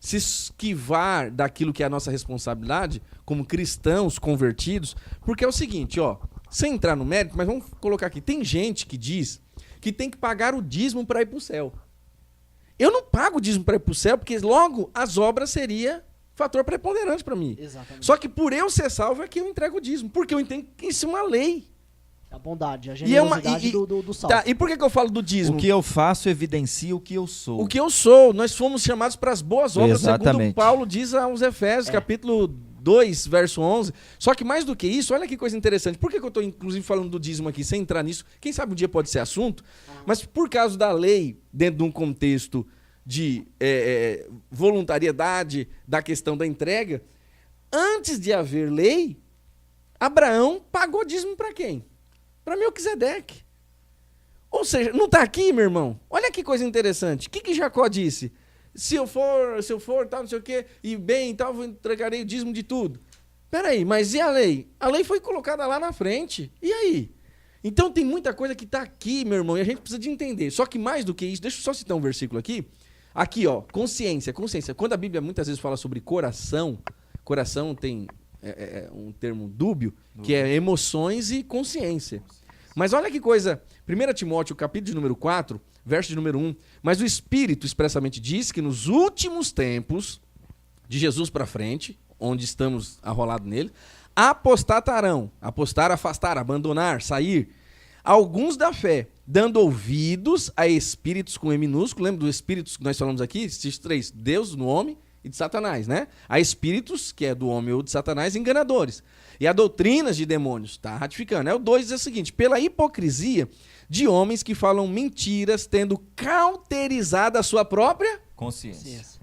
se esquivar daquilo que é a nossa responsabilidade, como cristãos convertidos? Porque é o seguinte, ó, sem entrar no mérito, mas vamos colocar aqui, tem gente que diz que tem que pagar o dízimo para ir pro céu. Eu não pago o dízimo para ir para o céu, porque logo as obras seria fator preponderante para mim. Exatamente. Só que por eu ser salvo é que eu entrego o dízimo, porque eu entendo que isso é uma lei. A bondade, a E é uma- generosidade e- do salvo. Tá, e por que eu falo do dízimo? O que eu faço evidencia o que eu sou. O que eu sou, nós fomos chamados para as boas obras, segundo Exatamente. Paulo diz aos Efésios, capítulo 2, verso 11. Só que mais do que isso, olha que coisa interessante. Por que eu estou, inclusive, falando do dízimo aqui, sem entrar nisso? Quem sabe um dia pode ser assunto. Mas por causa da lei, dentro de um contexto de voluntariedade, da questão da entrega, antes de haver lei, Abraão pagou dízimo para quem? Para Melquisedeque. Ou seja, não está aqui, meu irmão? Olha que coisa interessante. O que Jacó disse? Se eu for, tal, não sei o quê, e bem, tal, eu entregarei o dízimo de tudo. Peraí, mas e a lei? A lei foi colocada lá na frente. E aí? Então tem muita coisa que está aqui, meu irmão, e a gente precisa de entender. Só que mais do que isso, deixa eu só citar um versículo aqui. Aqui, ó, consciência. Quando a Bíblia muitas vezes fala sobre coração tem um termo dúbio, que é emoções e consciência. Mas olha que coisa, 1 Timóteo, capítulo de número 4, verso de número 1, mas o Espírito expressamente diz que nos últimos tempos, de Jesus para frente, onde estamos arrolados nele, apostatarão, apostar, afastar, abandonar, sair, alguns da fé, dando ouvidos a espíritos com E minúsculo. Lembra dos espíritos que nós falamos aqui? Esses três, Deus no homem e de Satanás, né? A espíritos, que é do homem ou de Satanás, enganadores. E a doutrinas de demônios, tá ratificando. O 2 diz o seguinte: pela hipocrisia de homens que falam mentiras, tendo cauterizado a sua própria Consciência.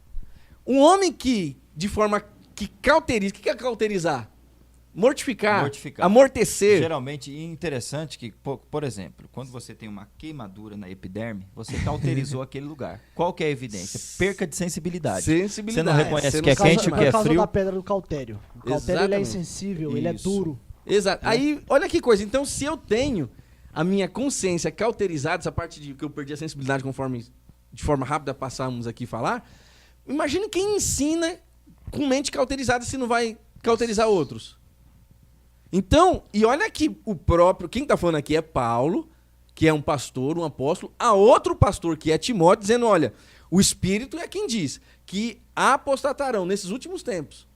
Um homem que, de forma que cauteriza, o que é cauterizar? Mortificar, amortecer. Geralmente, e interessante que, por exemplo, quando você tem uma queimadura na epiderme, você cauterizou aquele lugar. Qual que é a evidência? Perca de sensibilidade. Você não reconhece que é quente, o que é Por causa frio. da pedra do cautério. O cautério ele é Exatamente. insensível, ele é Isso. duro. Exato. Aí, olha que coisa. Então, se eu tenho a minha consciência cauterizada, essa parte de que eu perdi a sensibilidade conforme, de forma rápida, passamos aqui a falar, imagine quem ensina com mente cauterizada se não vai cauterizar outros. Então, e olha que o próprio, quem está falando aqui é Paulo, que é um pastor, um apóstolo, a outro pastor que é Timóteo, dizendo, olha, O Espírito é quem diz que apostatarão nesses últimos tempos.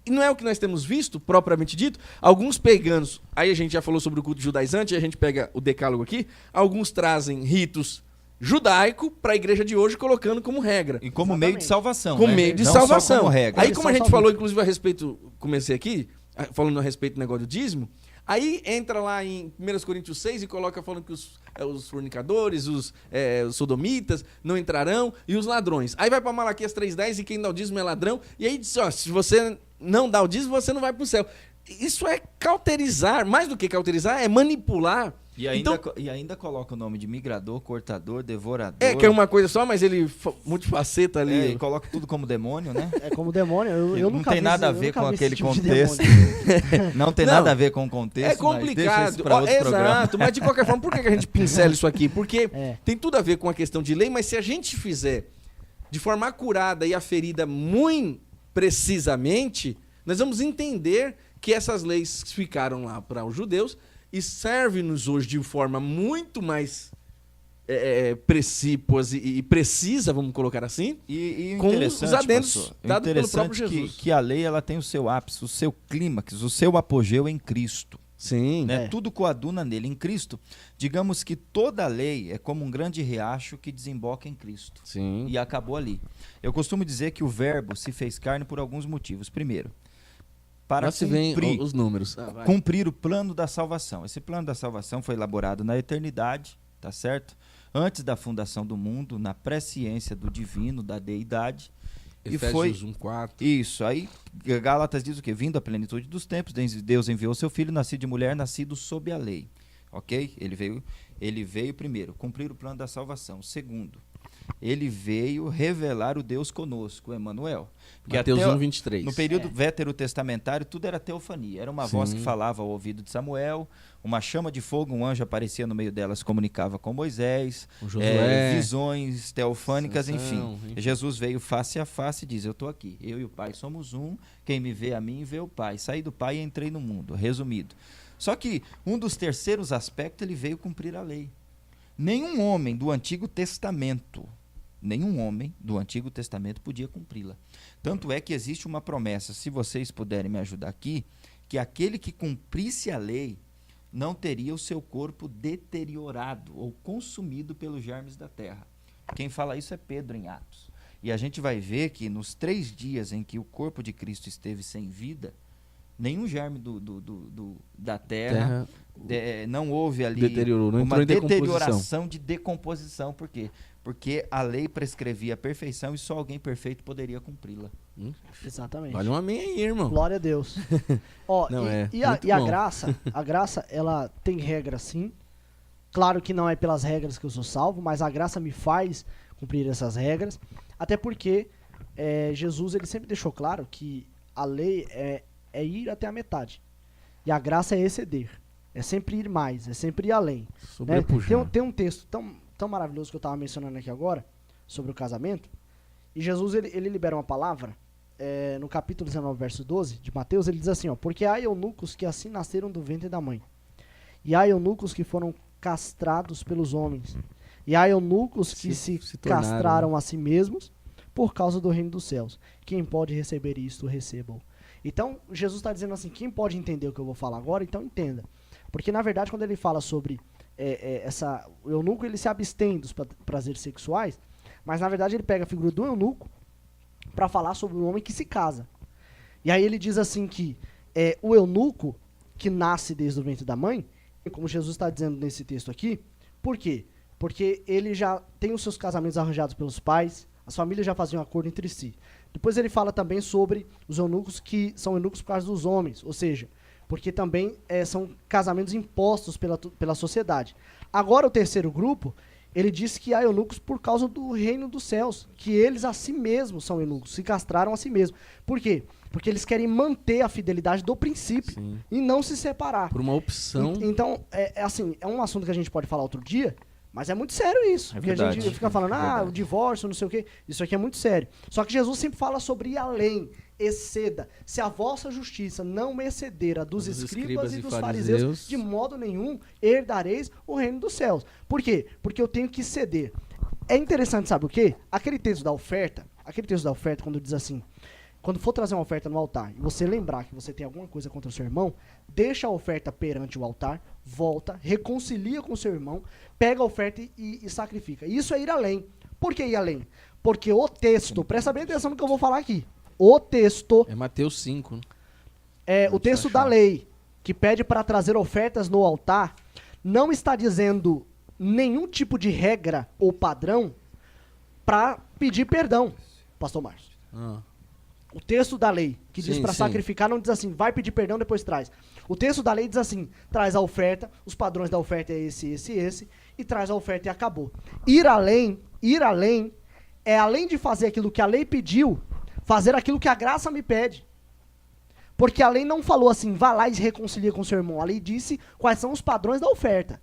E não é o que nós temos visto, propriamente dito, alguns paganos, aí a gente já falou sobre o culto judaizante, a gente pega o decálogo aqui, alguns trazem ritos judaico para a igreja de hoje, colocando como regra. E como meio de salvação. Como né? meio de Não salvação. Só como regra. Aí, como a gente falou, inclusive, a respeito, comecei aqui, falando a respeito do negócio do dízimo, aí entra lá em 1 Coríntios 6 e coloca falando que os fornicadores, os sodomitas não entrarão e os ladrões. Aí vai para Malaquias 3,10 e quem dá o dízimo é ladrão. E aí diz, ó, se você não dá o dízimo, você não vai para o céu. Isso é cauterizar, mais do que cauterizar, é manipular. E ainda coloca o nome de migrador, cortador, devorador. Que é uma coisa só, mas ele multifaceta ali. E coloca tudo como demônio, né? É como demônio. Eu não nunca tem vi nada a esse- ver eu nunca com vi esse aquele tipo de contexto. Não tem nada a ver com o contexto. É complicado. Mas deixa isso pra outro programa. Exato, mas de qualquer forma, por que a gente pincela isso aqui? Porque É. tem tudo a ver com a questão de lei, mas se a gente fizer de forma acurada e aferida muito precisamente, nós vamos entender que essas leis ficaram lá para os judeus e servem-nos hoje de forma muito mais precípua e precisa, vamos colocar assim, E com interessante, os adendos pastor, dados pelo próprio interessante Jesus. que a lei ela tem o seu ápice, o seu clímax, o seu apogeu em Cristo. Sim. Né? É. Tudo coaduna nele. Em Cristo, digamos que toda a lei é como um grande riacho que desemboca em Cristo. Sim. E acabou ali. Eu costumo dizer que o verbo se fez carne por alguns motivos. Primeiro, para Lá se vem cumprir, os números. Vai. cumprir o plano da salvação. Esse plano da salvação foi elaborado na eternidade, tá certo? Antes da fundação do mundo, na presciência do divino, da deidade. Efésios 1:4. Isso, aí Gálatas diz o quê? Vindo à plenitude dos tempos, Deus enviou seu filho, nascido de mulher, nascido sob a lei. Ok? Ele veio primeiro, cumprir o plano da salvação. Segundo, ele veio revelar o Deus conosco, o Emmanuel. Porque Mateus até 1:23. no período veterotestamentário, tudo era teofania. Era uma voz que falava ao ouvido de Samuel, uma chama de fogo, um anjo aparecia no meio delas, comunicava com Moisés, Com Josué, visões teofânicas, Sansão, enfim. Jesus veio face a face e diz, eu estou aqui, eu e o Pai somos um, quem me vê a mim vê o Pai. Saí do Pai e entrei no mundo, resumido. Só que um dos terceiros aspectos, ele veio cumprir a lei. Nenhum homem do Antigo Testamento podia cumpri-la. Tanto é que existe uma promessa, se vocês puderem me ajudar aqui, que aquele que cumprisse a lei não teria o seu corpo deteriorado ou consumido pelos germes da terra. Quem fala isso é Pedro em Atos. E a gente vai ver que nos 3 dias em que o corpo de Cristo esteve sem vida, nenhum germe da terra não houve ali deteriorou, não uma entrou em deterioração de decomposição. Por quê? Porque a lei prescrevia a perfeição e só alguém perfeito poderia cumpri-la. Exatamente. Olha um amém aí, irmão. Glória a Deus. Ó, Não, e muito a bom. graça, ela tem regra sim. Claro que não é pelas regras que eu sou salvo, mas a graça me faz cumprir essas regras. Até porque Jesus ele sempre deixou claro que a lei é ir até a metade. E a graça é exceder. É sempre ir mais, é sempre ir além. Né? Sobrepujar. Tem um texto tão maravilhoso que eu estava mencionando aqui agora, sobre o casamento. E Jesus ele libera uma palavra, no capítulo 19, verso 12 de Mateus, ele diz assim, ó, porque há eunucos que assim nasceram do ventre da mãe. E há eunucos que foram castrados pelos homens. E há eunucos que se tornaram, castraram a si mesmos por causa do reino dos céus. Quem pode receber isto, receba-o. Então, Jesus está dizendo assim, quem pode entender o que eu vou falar agora, então entenda. Porque, na verdade, quando ele fala sobre o eunuco, ele se abstém dos prazeres sexuais, mas, na verdade, ele pega a figura do eunuco para falar sobre um homem que se casa. E aí ele diz assim que o eunuco que nasce desde o ventre da mãe, como Jesus está dizendo nesse texto aqui, por quê? Porque ele já tem os seus casamentos arranjados pelos pais, as famílias já faziam acordo entre si. Depois ele fala também sobre os eunucos que são eunucos por causa dos homens, ou seja, porque também são casamentos impostos pela sociedade. Agora o terceiro grupo, ele diz que há eunucos por causa do reino dos céus, que eles a si mesmos são eunucos, se castraram a si mesmos. Por quê? Porque eles querem manter a fidelidade do princípio. Sim. E não se separar. Por uma opção. Então, assim, é um assunto que a gente pode falar outro dia, mas é muito sério isso. Porque verdade, a gente fica falando, verdade. o divórcio, não sei o quê. Isso aqui é muito sério. Só que Jesus sempre fala sobre ir além, exceda. Se a vossa justiça não exceder a dos escribas e dos fariseus, de modo nenhum herdareis o reino dos céus. Por quê? Porque eu tenho que ceder. é interessante, sabe o quê? Aquele texto da oferta, quando diz assim, quando for trazer uma oferta no altar, e você lembrar que você tem alguma coisa contra o seu irmão, deixa a oferta perante o altar, volta, reconcilia com o seu irmão, pega a oferta e sacrifica. Isso é ir além. Por que ir além? Porque o texto, presta bem atenção no que eu vou falar aqui, o texto... É Mateus 5, né? O texto da lei, que pede para trazer ofertas no altar, não está dizendo nenhum tipo de regra ou padrão para pedir perdão, pastor Márcio. O texto da lei, que diz para sacrificar, não diz assim, vai pedir perdão, depois traz. O texto da lei diz assim, traz a oferta, os padrões da oferta é esse, e traz a oferta e acabou. Ir além é além de fazer aquilo que a lei pediu, fazer aquilo que a graça me pede. Porque a lei não falou assim, vá lá e se reconcilia com seu irmão. A lei disse quais são os padrões da oferta.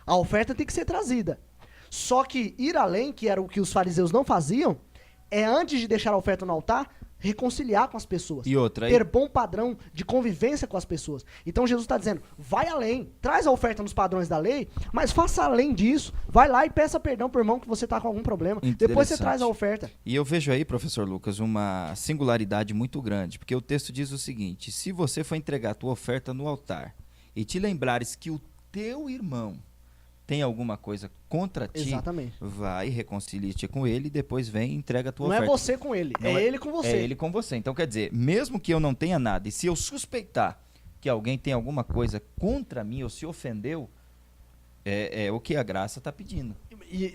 A oferta tem que ser trazida. Só que ir além, que era o que os fariseus não faziam, é antes de deixar a oferta no altar, reconciliar com as pessoas. E outra, ter bom padrão de convivência com as pessoas. Então Jesus está dizendo, vai além, traz a oferta nos padrões da lei, mas faça além disso. Vai lá e peça perdão pro irmão que você está com algum problema. Depois você traz a oferta. E eu vejo aí, professor Lucas, uma singularidade muito grande, porque o texto diz o seguinte, se você for entregar a tua oferta no altar e te lembrares que o teu irmão tem alguma coisa contra ti, exatamente, vai, reconcilia-te com ele e depois vem e entrega a tua oferta. Não é você com ele, é ele com você. É ele com você. Então, quer dizer, mesmo que eu não tenha nada, e se eu suspeitar que alguém tem alguma coisa contra mim ou se ofendeu, é o que a graça está pedindo.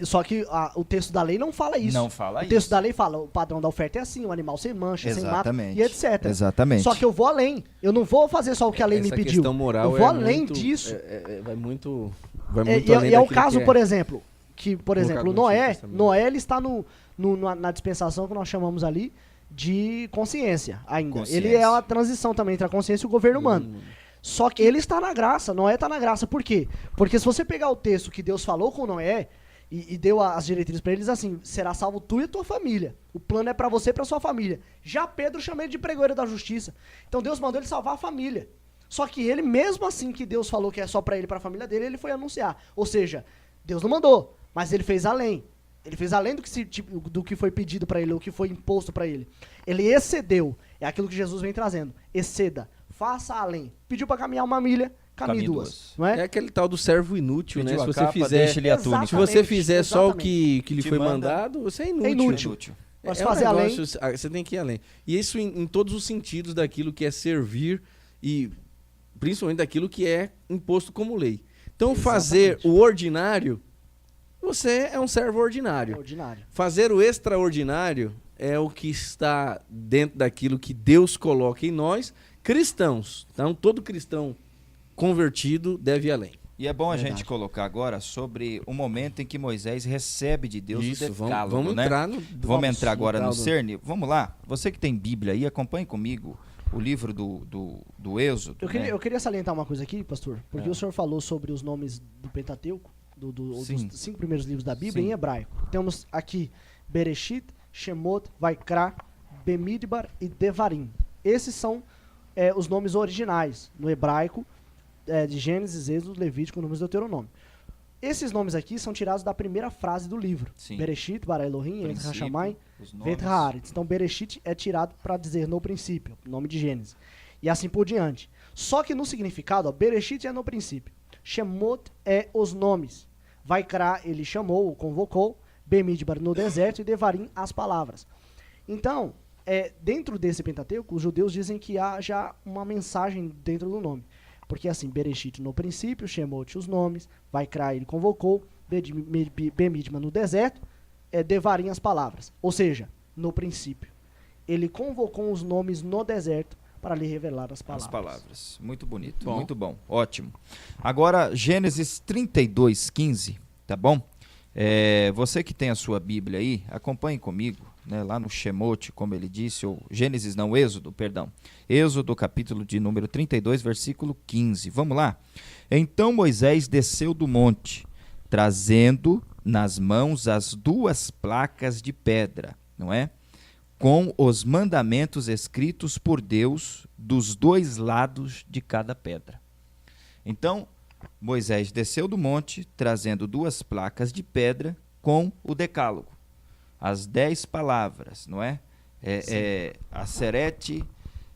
Só que o texto da lei não fala isso. Não fala isso. O texto da lei fala, o padrão da oferta é assim, o animal sem mancha, exatamente, sem mata e etc. Exatamente. Só que eu vou além. Eu não vou fazer só o que a lei me pediu. Questão moral eu vou além disso. Vai muito além. E é o caso, por exemplo, Noé ele está na dispensação que nós chamamos ali de consciência ainda. Ele é a transição também entre a consciência e o governo humano. Só que ele está na graça, Noé está na graça. Por quê? Porque se você pegar o texto que Deus falou com Noé e deu as diretrizes para eles assim, será salvo tu e a tua família. O plano é para você e para sua família. Já Pedro chamou ele de pregoeiro da justiça. Então Deus mandou ele salvar a família. Só que ele, mesmo assim que Deus falou que é só para ele e para a família dele, ele foi anunciar. Ou seja, Deus não mandou, mas ele fez além. Ele fez além do que foi pedido para ele, o que foi imposto para ele. Ele excedeu. É aquilo que Jesus vem trazendo. Exceda. Faça além. Pediu para caminhar uma milha, caminhe duas. Não é? É aquele tal do servo inútil, pediu né? Se você fizer, se você fizer só o que lhe foi mandado, você é inútil. É inútil. Mas fazer além. Você tem que ir além. E isso em todos os sentidos daquilo que é servir e principalmente daquilo que é imposto como lei. Então, fazer o ordinário, você é um servo ordinário. Fazer o extraordinário é o que está dentro daquilo que Deus coloca em nós, cristãos. Então, todo cristão convertido deve ir além. E é bom a gente colocar agora sobre o momento em que Moisés recebe de Deus o decálogo. Vamos entrar agora no cerne. Vamos lá. Você que tem Bíblia aí, acompanhe comigo o livro do Êxodo. Eu queria salientar uma coisa aqui, pastor, porque o senhor falou sobre os nomes do Pentateuco, dos 5 primeiros livros da Bíblia em hebraico. Temos aqui Bereshit, Shemot, Vaikra, Bemidbar e Devarim. Esses são os nomes originais no hebraico de Gênesis, Êxodo, Levítico, Números e Deuteronômio. Esses nomes aqui são tirados da primeira frase do livro. Bereshit, bara Elohim, Eretz Hashamayim, Vet Haaretz. Então, Bereshit é tirado para dizer no princípio, nome de Gênesis. E assim por diante. Só que no significado, Bereshit é no princípio. Shemot é os nomes. Vaikra, ele chamou, ou convocou. Bemidbar, no deserto. E Devarim, as palavras. Então, dentro desse Pentateuco, os judeus dizem que há já uma mensagem dentro do nome. Porque assim, Bereshit no princípio, Shemot os nomes, Vaikra ele convocou, Bemidbar no deserto, Devarim as palavras. Ou seja, no princípio. Ele convocou os nomes no deserto para lhe revelar as palavras. As palavras. Muito bonito, muito bom. Ótimo. Agora, Gênesis 32:15, tá bom? Você que tem a sua Bíblia aí, acompanhe comigo. Né, lá no Shemot, como ele disse, ou Gênesis não, Êxodo, perdão. Êxodo, capítulo de número 32, versículo 15. Vamos lá? Então Moisés desceu do monte, trazendo nas mãos as 2 placas de pedra, não é? Com os mandamentos escritos por Deus dos 2 lados de cada pedra. Então, Moisés desceu do monte, trazendo 2 placas de pedra com o decálogo. As 10 palavras, não é? Aseret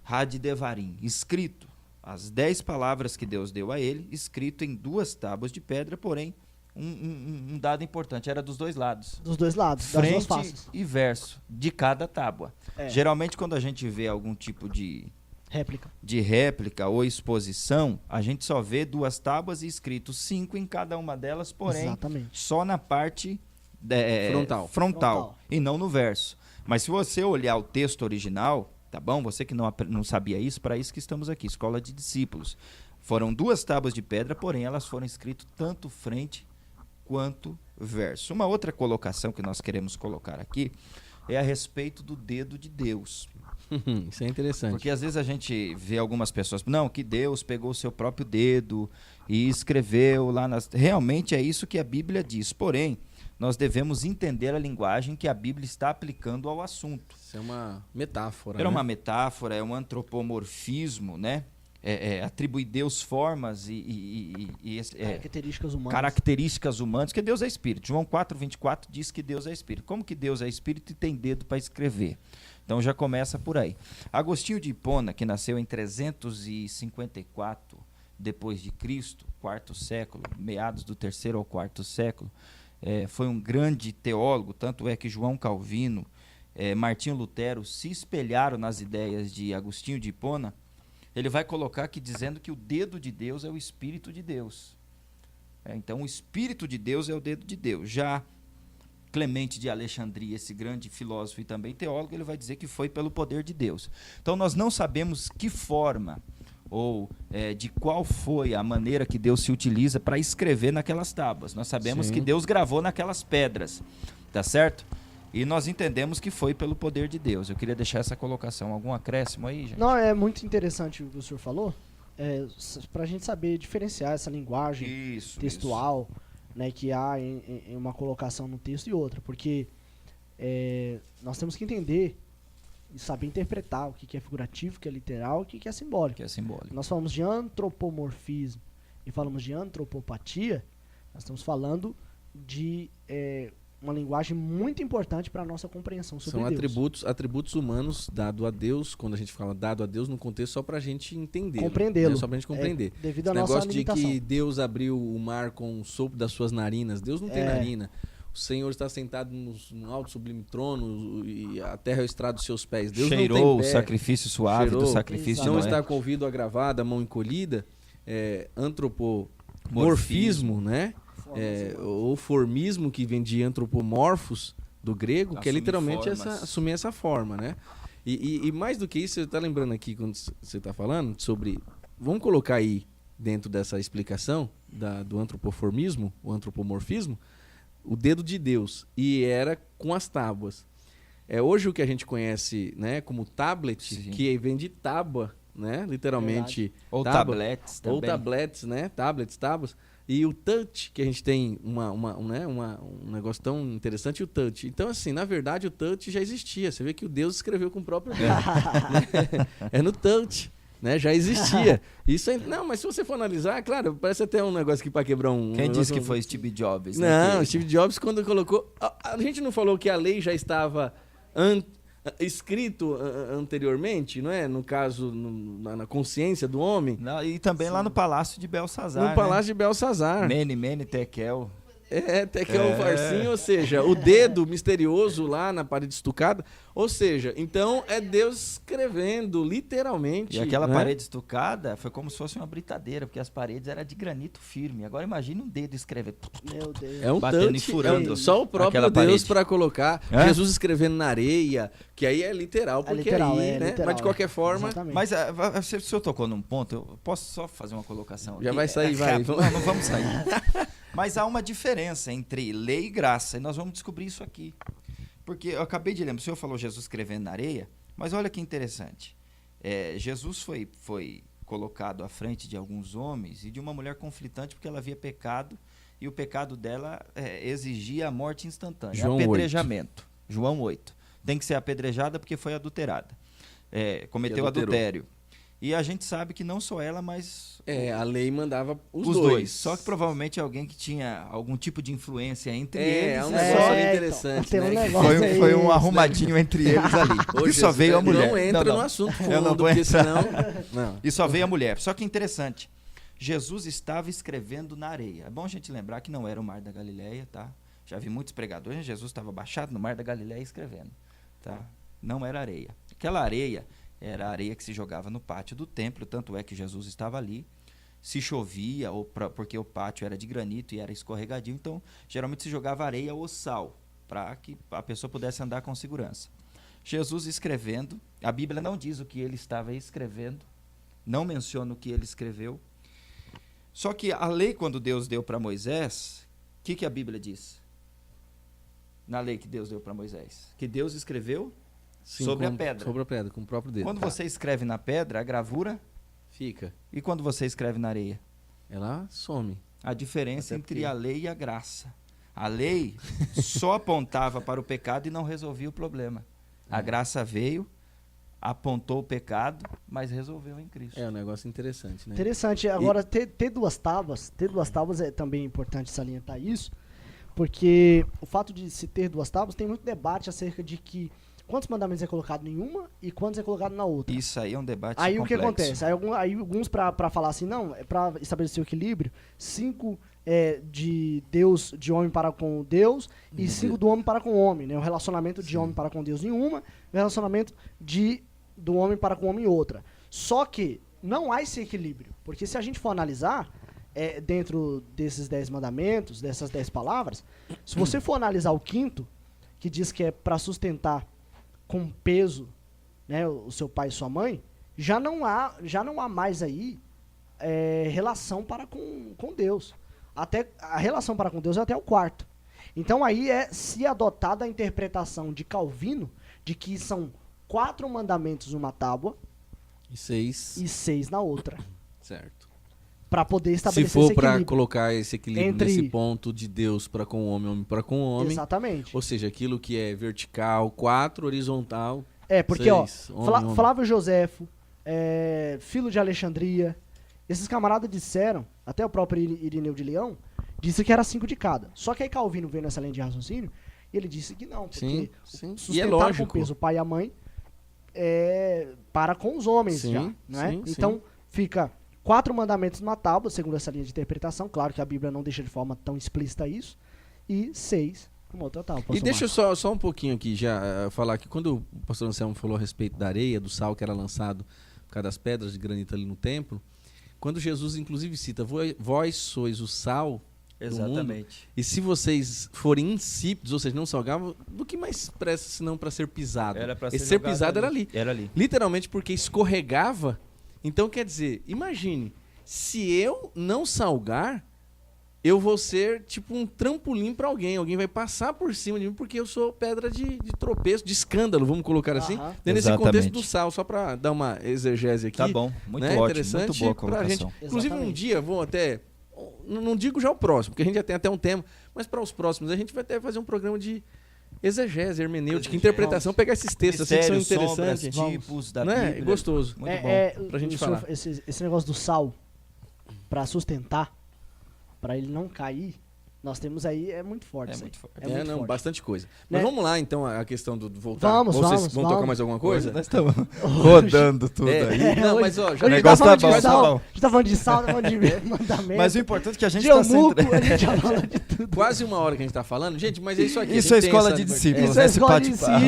Had Devarim, escrito. As 10 palavras que Deus deu a ele, escrito em 2 tábuas de pedra, porém, um dado importante, era dos dois lados. Dos dois lados, das duas frente faces. e verso de cada tábua. Geralmente, quando a gente vê algum tipo de réplica ou exposição, a gente só vê 2 tábuas e escrito 5 em cada uma delas, porém, Exatamente. só na parte frontal e não no verso. Mas se você olhar o texto original, tá bom? Você que não sabia isso, para isso que estamos aqui, Escola de Discípulos. Foram 2 tábuas de pedra, porém elas foram escritas tanto frente quanto verso. Uma outra colocação que nós queremos colocar aqui é a respeito do dedo de Deus. Isso é interessante. Porque às vezes a gente vê algumas pessoas, não, que Deus pegou o seu próprio dedo e escreveu lá nas... Realmente é isso que a Bíblia diz, porém, nós devemos entender a linguagem que a Bíblia está aplicando ao assunto. Isso é uma metáfora. Uma metáfora, é um antropomorfismo, né? Atribui Deus formas e características humanas, que Deus é espírito. João 4:24 diz que Deus é espírito. Como que Deus é espírito e tem dedo para escrever? Então já começa por aí. Agostinho de Hipona, que nasceu em 354 depois de Cristo, 4º século, meados do 3º ao 4º século, foi um grande teólogo, tanto é que João Calvino, Martinho Lutero se espelharam nas ideias de Agostinho de Hipona. Ele vai colocar aqui dizendo que o dedo de Deus é o Espírito de Deus. Então, o Espírito de Deus é o dedo de Deus. Já Clemente de Alexandria, esse grande filósofo e também teólogo, ele vai dizer que foi pelo poder de Deus. Então, nós não sabemos que forma ou de qual foi a maneira que Deus se utiliza para escrever naquelas tábuas. Nós sabemos que Deus gravou naquelas pedras, tá certo? E nós entendemos que foi pelo poder de Deus. Eu queria deixar essa colocação. Algum acréscimo aí, gente? Não, é muito interessante o que o senhor falou, para a gente saber diferenciar essa linguagem textual, né, que há em uma colocação no texto e outra. Porque nós temos que entender e saber interpretar o que é figurativo, o que é literal, o que é simbólico. Nós falamos de antropomorfismo e falamos de antropopatia, nós estamos falando de uma linguagem muito importante para a nossa compreensão sobre Deus. São atributos humanos dado a Deus, quando a gente fala dado a Deus no contexto, só para a gente entender. Compreendê-lo. Né? Só para a gente compreender. Devido à Esse nossa negócio limitação. de que Deus abriu o mar com o sopro das suas narinas. Deus não tem narina. O Senhor está sentado no alto sublime trono e a terra é o estrado dos seus pés. Deus cheirou não tem pé, o sacrifício suave do sacrifício de não Noé. Está com o ouvido agravado, a mão encolhida. Antropomorfismo, né? Ou formismo, que vem de antropomorfos, do grego, que é literalmente assumir essa forma, né? E mais do que isso, você está lembrando aqui, quando você está falando sobre... Vamos colocar aí, dentro dessa explicação do antropoformismo, o antropomorfismo, o dedo de Deus, e era com as tábuas. Hoje o que a gente conhece, né, como tablet, que vem de tábua, né? Literalmente. Ou tablets também. Ou tablets, né? Tablets, tábuas. E o touch, que a gente tem um negócio tão interessante, o touch. Então, assim, na verdade, o touch já existia. Você vê que o Deus escreveu com o próprio dedo. É no touch, né? Já existia. Isso não, mas se você for analisar, claro, parece até um negócio que para quebrar Quem disse que foi Steve Jobs? Não, Steve Jobs, quando colocou... A gente não falou que a lei já estava escrito anteriormente, não é? No caso, na consciência do homem. Não, e também lá no Palácio de Belsazar. No Palácio de Belsazar. Mene, Tekel. Tekel Farsim, ou seja, o dedo misterioso lá na parede estucada. Ou seja, então é Deus escrevendo, literalmente. E aquela parede estucada foi como se fosse uma britadeira, porque as paredes eram de granito firme. Agora imagine um dedo escrever. Meu Deus. É um batendo touch, e furando. Só o próprio Deus para colocar. Jesus escrevendo na areia, que aí é literal, porque literal, né? literal, mas de qualquer forma... Exatamente. Mas se o senhor tocou num ponto, eu posso só fazer uma colocação aqui? Já vai sair, vai. Não vamos sair. Mas há uma diferença entre lei e graça, e nós vamos descobrir isso aqui. Porque eu acabei de lembrar, o senhor falou Jesus escrevendo na areia, mas olha que interessante. Jesus foi colocado à frente de alguns homens e de uma mulher conflitante porque ela havia pecado, e o pecado dela exigia a morte instantânea, João apedrejamento. 8. João 8. Tem que ser apedrejada porque foi adulterada. Cometeu adultério. E a gente sabe que não só ela, mas... A lei mandava os dois. dois. Só que provavelmente alguém que tinha algum tipo de influência entre eles. É um negócio ali interessante, então, né? Foi um arrumadinho entre eles ali. Hoje, e só veio a mulher. Não entra no assunto fundo, porque senão... Não. E só veio a mulher. Só que interessante, Jesus estava escrevendo na areia. É bom a gente lembrar que não era o Mar da Galileia, tá? Já vi muitos pregadores, Jesus estava baixado no Mar da Galileia escrevendo, tá? Não era areia. Aquela areia era a areia que se jogava no pátio do templo, tanto é que Jesus estava ali. Se chovia, porque o pátio era de granito e era escorregadio, então geralmente se jogava areia ou sal, para que a pessoa pudesse andar com segurança. Jesus escrevendo, a Bíblia não diz o que ele estava escrevendo, não menciona o que ele escreveu. Só que a lei, quando Deus deu para Moisés, o que a Bíblia diz? Na lei que Deus deu para Moisés, que Deus escreveu sobre a pedra. Sobre a pedra, com o próprio dedo. Quando você escreve na pedra, a gravura fica. E quando você escreve na areia? Ela some. A diferença entre a lei e a graça. A lei só apontava para o pecado e não resolvia o problema. A graça veio, apontou o pecado, mas resolveu em Cristo. É um negócio interessante, né? Interessante. Agora, ter duas tábuas é também importante salientar isso, porque o fato de se ter duas tábuas tem muito debate acerca de que quantos mandamentos é colocado em uma e quantos é colocado na outra. Isso aí é um debate complexo. O que acontece? Aí alguns para falar assim, não, é para estabelecer o equilíbrio, 5 de Deus, de homem para com Deus, e 5 do homem para com o homem, né? O relacionamento de homem para com Deus em uma, o relacionamento do homem para com o homem em outra. Só que não há esse equilíbrio, porque se a gente for analisar, dentro desses 10 mandamentos, dessas 10 palavras, se você for analisar o quinto, que diz que é para sustentar com peso, né, o seu pai e sua mãe, já não há mais aí relação para com Deus. Até a relação para com Deus é até o quarto. Então aí se adotada a interpretação de Calvino de que são 4 mandamentos numa tábua e 6 na outra. Certo. Para poder estabelecer esse equilíbrio. Se for para colocar esse equilíbrio nesse ponto de Deus para com o homem para com o homem. Exatamente. Ou seja, aquilo que é vertical, 4, horizontal. Porque 6, Flávio Joséfo, Filo de Alexandria, esses camaradas disseram, até o próprio Irineu de Leão, disse que era 5 de cada. Só que aí Calvino veio nessa linha de raciocínio e ele disse que não, porque sustentar com peso o pai e a mãe para com os homens já, não é? Então fica 4 mandamentos numa tábua, segundo essa linha de interpretação. Claro que a Bíblia não deixa de forma tão explícita isso. E 6 numa outra tábua. E deixa eu só um pouquinho aqui já falar que quando o pastor Anselmo falou a respeito da areia, do sal que era lançado por causa das pedras de granito ali no templo, quando Jesus inclusive cita, vós sois o sal do mundo, e se vocês forem insípidos, ou seja, não salgavam, do que mais presta senão para ser pisado? Esse ser pisado era ali. Literalmente porque escorregava. Então, quer dizer, imagine, se eu não salgar, eu vou ser tipo um trampolim para alguém. Alguém vai passar por cima de mim porque eu sou pedra de tropeço, de escândalo, vamos colocar assim. Dentro desse contexto do sal, só para dar uma exegese aqui. Tá bom, muito né? ótimo, interessante, muito boa a colocação. Gente. Inclusive, um dia, vou até... Não digo já o próximo, porque a gente já tem até um tema, mas para os próximos a gente vai até fazer um programa de exegese, hermenêutica, interpretação, pegar esses textos assim, que são interessantes. Tipos da Bíblia. É gostoso. Muito bom. Pra gente falar. Esse negócio do sal, para sustentar, para ele não cair, nós temos aí, muito forte. Muito forte. Forte. Bastante coisa. Mas vamos lá, então, a questão do voltar. Vamos tocar mais alguma coisa? Nós estamos rodando tudo aí. Não, mas ó, já o negócio tá bom, tá bom. A gente tá falando de sal, tá falando de mandamento. Mas o importante é que a gente tá sendo... a gente já fala de tudo. Quase uma hora que a gente tá falando. Gente, mas é isso aqui. Isso é escola de discípulos. Isso é escola de discípulos.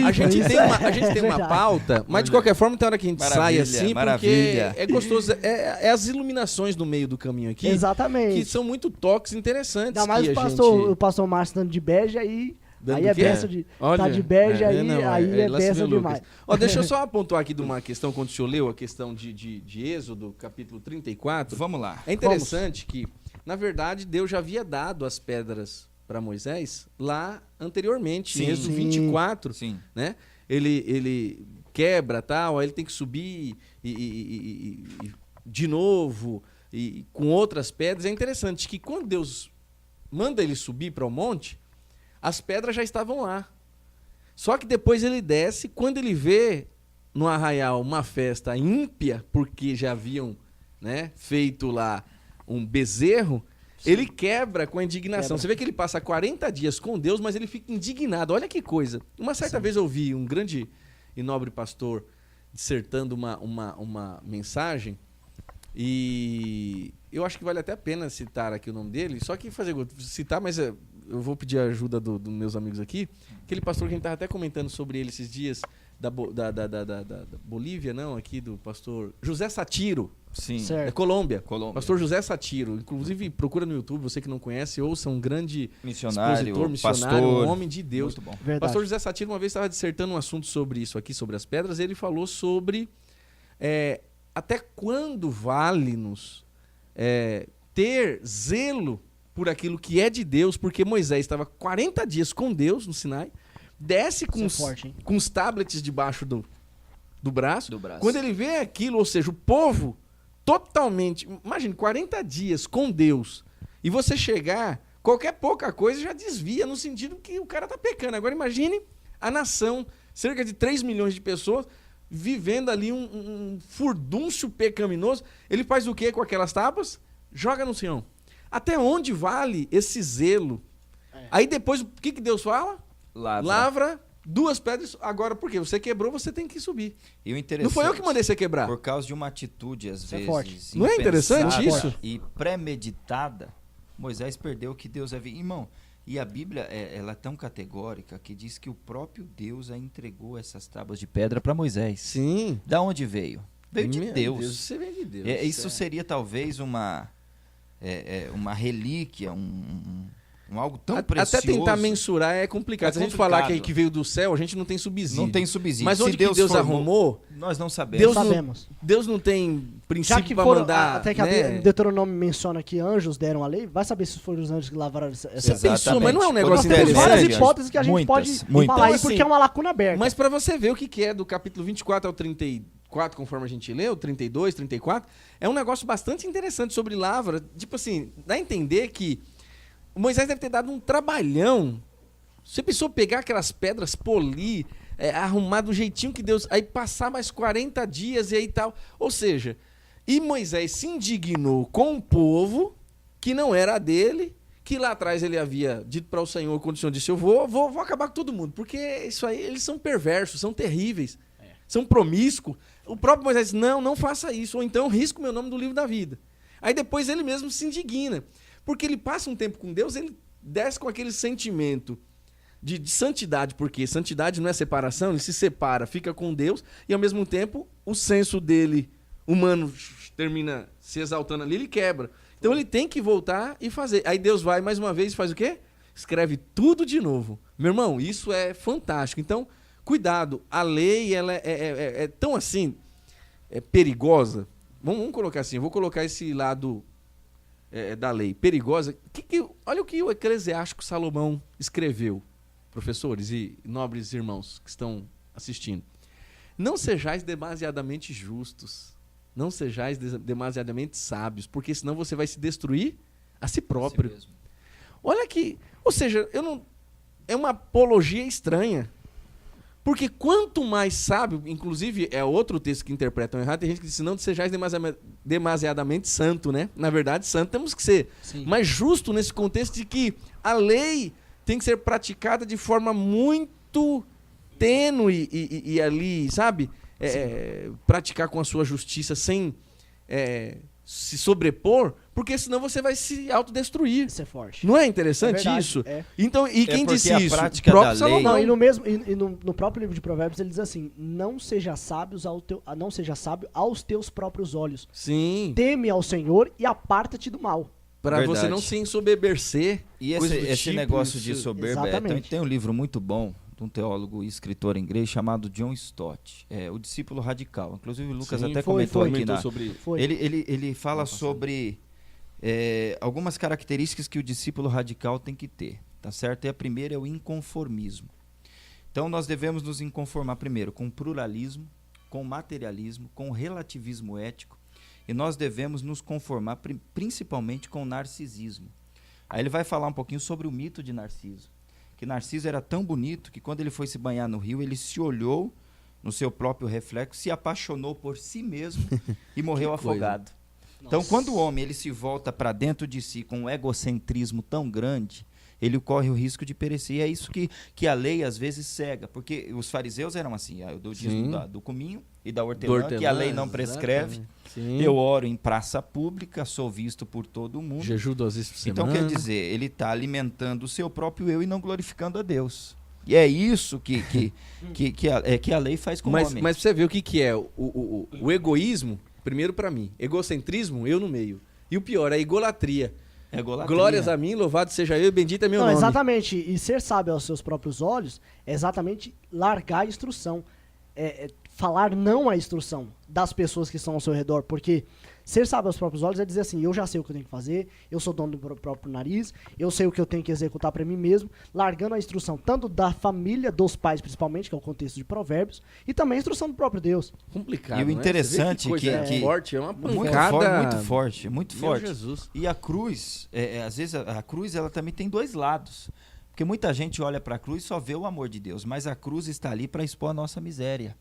A gente tem uma pauta, mas de qualquer forma tem hora que a gente sai assim, porque é gostoso. É as iluminações no meio do caminho aqui. Exatamente. Que são muito toques interessantes. Ainda mais o pastor Márcio dando de bege, aí é benção de... Olha, tá de bege, aí é benção demais. Deixa eu só pontuar aqui de uma questão, quando o senhor leu a questão de Êxodo, capítulo 34. Vamos lá. É interessante que, na verdade, Deus já havia dado as pedras para Moisés lá anteriormente, em Êxodo 24. Sim. Né? Ele quebra, tal, aí ele tem que subir e de novo, e com outras pedras. É interessante que quando Deus manda ele subir para o monte, as pedras já estavam lá. Só que depois ele desce, quando ele vê, no arraial uma festa ímpia, porque já haviam, né, feito lá um bezerro, ele quebra com a indignação. Você vê que ele passa 40 dias com Deus, mas ele fica indignado. Olha que coisa. Uma certa vez eu ouvi um grande e nobre pastor dissertando uma mensagem, e eu acho que vale até a pena citar aqui o nome dele, só que citar, mas eu vou pedir a ajuda dos meus amigos aqui. Aquele pastor que a gente estava até comentando sobre ele esses dias, da Bolívia, não, aqui do pastor José Satiro. Sim. É Colômbia. Colômbia. Pastor José Satiro. Inclusive, procura no YouTube, você que não conhece, ouça um grande missionário, missionário, pastor, um homem de Deus. Muito bom. Verdade. Pastor José Satiro uma vez estava dissertando um assunto sobre isso aqui, sobre as pedras, e ele falou sobre até quando vale-nos ter zelo por aquilo que é de Deus, porque Moisés estava 40 dias com Deus no Sinai, desce com os tablets debaixo do braço. Quando ele vê aquilo, ou seja, o povo totalmente... Imagine, 40 dias com Deus, e você chegar, qualquer pouca coisa já desvia, no sentido que o cara tá pecando. Agora imagine a nação, cerca de 3 milhões de pessoas, vivendo ali um furdúncio pecaminoso. Ele faz o quê com aquelas tábuas? Joga no Sião. Até onde vale esse zelo? Aí depois, o que Deus fala? Lavra 2 pedras. Agora, por quê? Você quebrou, você tem que subir. E o interessante, não foi eu que mandei você quebrar. Por causa de uma atitude, às vezes, não é interessante isso? E premeditada, Moisés perdeu o que Deus havia. Irmão, e a Bíblia ela é tão categórica que diz que o próprio Deus entregou essas tábuas de pedra para Moisés. Sim. Da onde veio? Veio de Deus. Você veio de Deus. Isso seria talvez uma relíquia, algo tão precioso. Até tentar mensurar é complicado. Se a gente falar que veio do céu, a gente não tem subsídio. Não tem subsídio. Mas onde Deus arrumou, nós não sabemos. Deus não tem princípio para mandar. Até que né? a Deuteronômio menciona que anjos deram a lei, vai saber se foram os anjos que lavaram essa pensou, mas não é um negócio Nós temos várias interessante. hipóteses que a gente pode falar aí, porque é uma lacuna aberta. Mas para você ver o que é do capítulo 24 ao 34, conforme a gente leu, 32, 34, é um negócio bastante interessante sobre lavra. Tipo assim, dá a entender que o Moisés deve ter dado um trabalhão. Você pensou pegar aquelas pedras, polir, arrumar do jeitinho que Deus... Aí passar mais 40 dias e aí tal. Ou seja, e Moisés se indignou com o povo que não era dele, que lá atrás ele havia dito para o Senhor, quando o Senhor disse, eu vou acabar com todo mundo. Porque isso aí, eles são perversos, são terríveis, são promíscuos. O próprio Moisés disse, não faça isso, ou então risco meu nome do livro da vida. Aí depois ele mesmo se indigna. Porque ele passa um tempo com Deus, ele desce com aquele sentimento de santidade, porque santidade não é separação, ele se separa, fica com Deus, e ao mesmo tempo o senso dele, humano, termina se exaltando ali, ele quebra. Então ele tem que voltar e fazer. Aí Deus vai mais uma vez e faz o quê? Escreve tudo de novo. Meu irmão, isso é fantástico. Então, cuidado, a lei ela é tão assim, perigosa. Vamos colocar assim, eu vou colocar esse lado... da lei perigosa. Olha o que o eclesiástico Salomão escreveu, professores e nobres irmãos que estão assistindo. Não sejais demasiadamente justos, não sejais demasiadamente sábios, porque senão você vai se destruir a si próprio. Si olha aqui, ou seja, é uma apologia estranha. Porque quanto mais sábio, inclusive é outro texto que interpretam errado, tem gente que diz, não sejais demasiadamente santo, né? Na verdade, santo temos que ser. Sim. Mas justo nesse contexto de que a lei tem que ser praticada de forma muito tênue e ali, sabe? Praticar com a sua justiça sem se sobrepor, porque senão você vai se autodestruir. Isso é forte. Não é interessante isso? Então, e quem disse isso? O próprio Salomão. Não, e no próprio livro de Provérbios ele diz assim, não seja sábio aos teus próprios olhos. Sim. Teme ao Senhor e aparta-te do mal. Para você não se ensoberbecer. E esse negócio de soberba, Exatamente. Tem um livro muito bom de um teólogo e escritor inglês chamado John Stott, o discípulo radical. Inclusive o Lucas comentou aqui. Ele fala sobre algumas características que o discípulo radical tem que ter, tá certo? E a primeira é o inconformismo. Então nós devemos nos inconformar primeiro com pluralismo, com materialismo, com relativismo ético, e nós devemos nos conformar principalmente com narcisismo. Aí ele vai falar um pouquinho sobre o mito de Narciso. Que Narciso era tão bonito que quando ele foi se banhar no rio, ele se olhou no seu próprio reflexo, se apaixonou por si mesmo e morreu afogado. Nossa. Então, quando o homem ele se volta para dentro de si com um egocentrismo tão grande, ele corre o risco de perecer. E é isso que a lei às vezes cega, porque os fariseus eram assim, eu dou dízimo do cominho e da hortelã, que a lei não prescreve. Eu oro em praça pública, sou visto por todo mundo. Jejum 2 vezes por semana. Então, quer dizer, ele está alimentando o seu próprio eu e não glorificando a Deus. E é isso que a lei faz com o homem. Mas pra você ver o que é o egoísmo, primeiro para mim, egocentrismo, eu no meio. E o pior, a egolatria. Glórias a mim, louvado seja eu, bendito é meu nome. Exatamente, e ser sábio aos seus próprios olhos é exatamente largar a instrução. Falar não à instrução das pessoas que estão ao seu redor, porque ser sábio aos próprios olhos é dizer assim, eu já sei o que eu tenho que fazer, eu sou dono do próprio nariz, eu sei o que eu tenho que executar para mim mesmo, largando a instrução tanto da família, dos pais principalmente, que é o contexto de Provérbios, e também a instrução do próprio Deus. Complicado, e o interessante que é forte, é uma pancada muito forte. Jesus. E a cruz, às vezes a cruz ela também tem dois lados. Porque muita gente olha para a cruz e só vê o amor de Deus, mas a cruz está ali para expor a nossa miséria.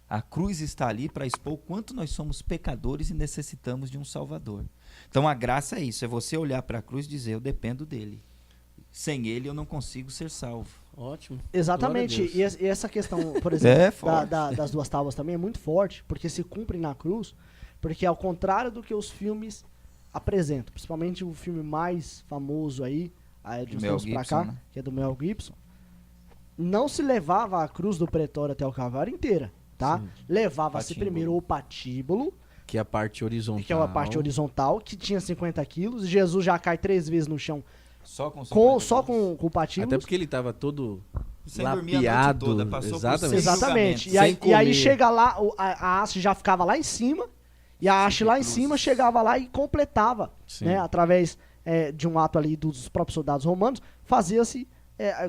A cruz está ali para expor o quanto nós somos pecadores e necessitamos de um Salvador. Então a graça é isso, é você olhar para a cruz e dizer, eu dependo dele. Sem ele eu não consigo ser salvo. Ótimo. Exatamente. E essa questão, por exemplo, das duas tábuas também é muito forte, porque se cumpre na cruz, porque ao contrário do que os filmes apresentam, principalmente o filme mais famoso aí, de uns tempos pra cá, né? Que é do Mel Gibson, não se levava a cruz do pretório até o Calvário inteira. Tá? Levava-se primeiro o patíbulo, que é a parte horizontal. Que é a parte horizontal, que tinha 50 quilos. Jesus já cai 3 vezes no chão só com o patíbulo. Até porque ele estava todo sem lapiado. Toda, exatamente. E aí chega lá, a haste já ficava lá em cima, e a haste lá em cima chegava lá e completava, né, através de um ato ali dos próprios soldados romanos, fazia-se,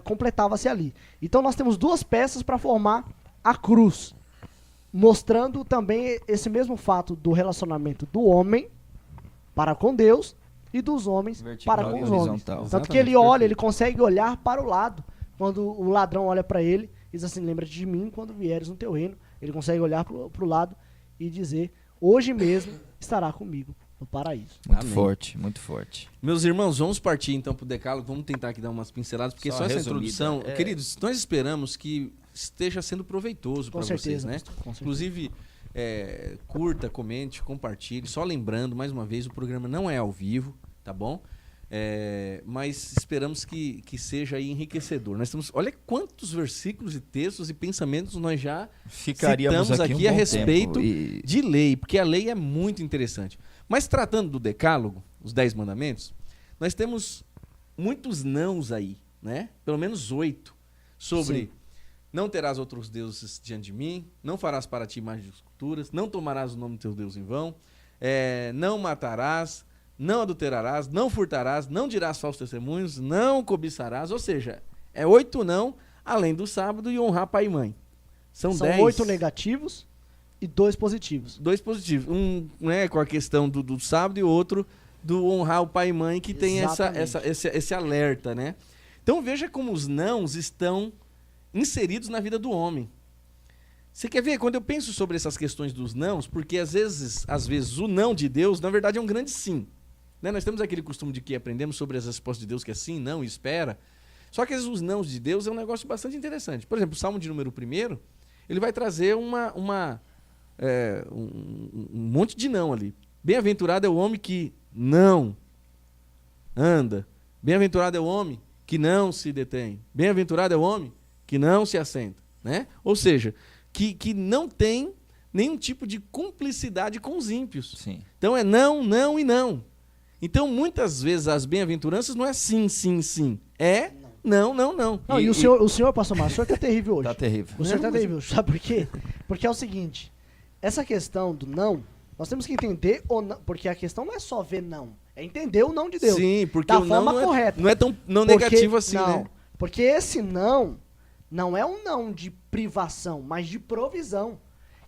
completava-se ali. Então nós temos duas peças para formar a cruz, mostrando também esse mesmo fato do relacionamento do homem para com Deus e dos homens para com os homens. Tanto que ele olha, ele consegue olhar para o lado. Quando o ladrão olha para ele, diz assim, lembra-te de mim quando vieres no teu reino. Ele consegue olhar para o lado e dizer, hoje mesmo estará comigo no paraíso. Muito forte, muito forte. Meus irmãos, vamos partir então para o decálogo, vamos tentar aqui dar umas pinceladas, porque só essa introdução, queridos, nós esperamos que esteja sendo proveitoso para vocês, né? Inclusive, curta, comente, compartilhe. Só lembrando, mais uma vez, o programa não é ao vivo, tá bom? Mas esperamos que seja aí enriquecedor. Nós temos, olha quantos versículos e textos e pensamentos nós já citamos aqui a respeito de lei, porque a lei é muito interessante. Mas tratando do decálogo, os 10 mandamentos, nós temos muitos nãos aí, né? Pelo menos 8, sobre... Sim. Não terás outros deuses diante de mim, não farás para ti imagens de esculturas, não tomarás o nome do teu Deus em vão, não matarás, não adulterarás, não furtarás, não dirás falsos testemunhos, não cobiçarás, ou seja, 8 não, além do sábado e honrar pai e mãe. São 10. 8 negativos e 2 positivos. 2 positivos, um com a questão do sábado e o outro do honrar o pai e mãe, que tem esse alerta, né? Então veja como os nãos estão inseridos na vida do homem. Você quer ver? Quando eu penso sobre essas questões dos nãos, porque às vezes o não de Deus, na verdade, é um grande sim. Né? Nós temos aquele costume de que aprendemos sobre as respostas de Deus, que é sim, não e espera. Só que às vezes os nãos de Deus é um negócio bastante interessante. Por exemplo, o Salmo de número 1, ele vai trazer um monte de não ali. Bem-aventurado é o homem que não anda. Bem-aventurado é o homem que não se detém. Bem-aventurado é o homem que não se assenta, né? Ou seja, que não tem nenhum tipo de cumplicidade com os ímpios. Sim. Então é não, não e não. Então, muitas vezes, as bem-aventuranças não é sim, sim, sim. É não, não, não. Não, e o senhor, pastor Márcio, o senhor tá terrível hoje. Tá terrível. O senhor tá terrível. Sabe por quê? Porque é o seguinte, essa questão do não, nós temos que entender o não, porque a questão não é só ver não, é entender o não de Deus. Sim, porque da o forma não correta. Não é tão negativo assim, não, né? Porque esse não é um não de privação, mas de provisão,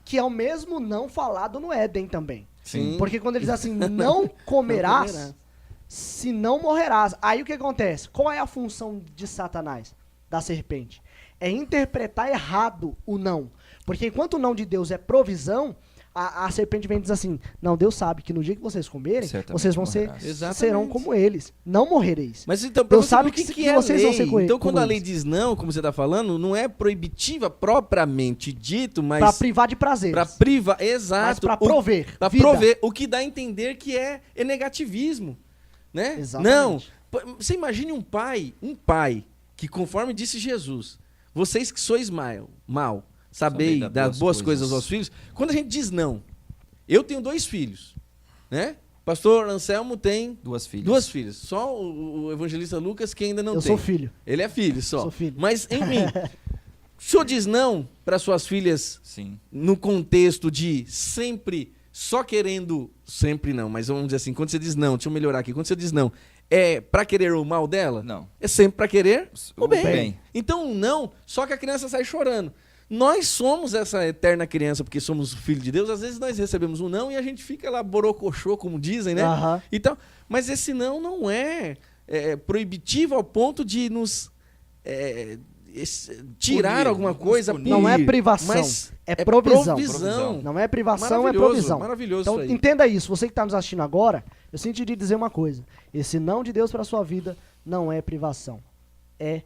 que é o mesmo não falado no Éden também. Sim. Porque quando ele diz assim, não comerás, se não morrerás. Aí o que acontece? Qual é a função de Satanás, da serpente? É interpretar errado o não. Porque enquanto o não de Deus é provisão, a serpente vem e diz assim, não, Deus sabe que no dia que vocês comerem, Certamente vocês vão serão como eles, não morrereis. Mas então, Deus você sabe ver que vocês vão ser com Então, como quando a lei eles. diz não, como você está falando, não é proibitiva propriamente dito, mas... Pra privar de prazeres. Pra privar, exato. Mas pra prover. Pra vida. prover, o que dá a entender que é negativismo, né? Exatamente. Não, você imagine um pai que conforme disse Jesus, vocês que sois mal, sabei dar boas coisas aos filhos, quando a gente diz não, eu tenho 2 filhos, né? Pastor Anselmo tem 2 filhas. 2 filhas. Só o evangelista Lucas que ainda não tem. Eu sou filho. Ele é filho só. Sou filho. Mas, enfim, o senhor diz não para suas filhas Sim. no contexto de sempre só querendo... Sempre não, mas vamos dizer assim, quando você diz não, deixa eu melhorar aqui. Quando você diz não, é para querer o mal dela? Não. É sempre para querer o bem. bem. Então, um não, só que a criança sai chorando. Nós somos essa eterna criança porque somos filho de Deus. Às vezes nós recebemos um não e a gente fica lá borocochô, como dizem, né? Aham. Então, mas esse não é proibitivo ao ponto de nos tirar Punir, alguma nos coisa. punir. Não é privação, mas é provisão. provisão. Não é privação, é Maravilhoso, provisão. maravilhoso Então, isso aí. entenda isso. Você que está nos assistindo agora, eu sinto de dizer uma coisa. Esse não de Deus para sua vida não é privação. É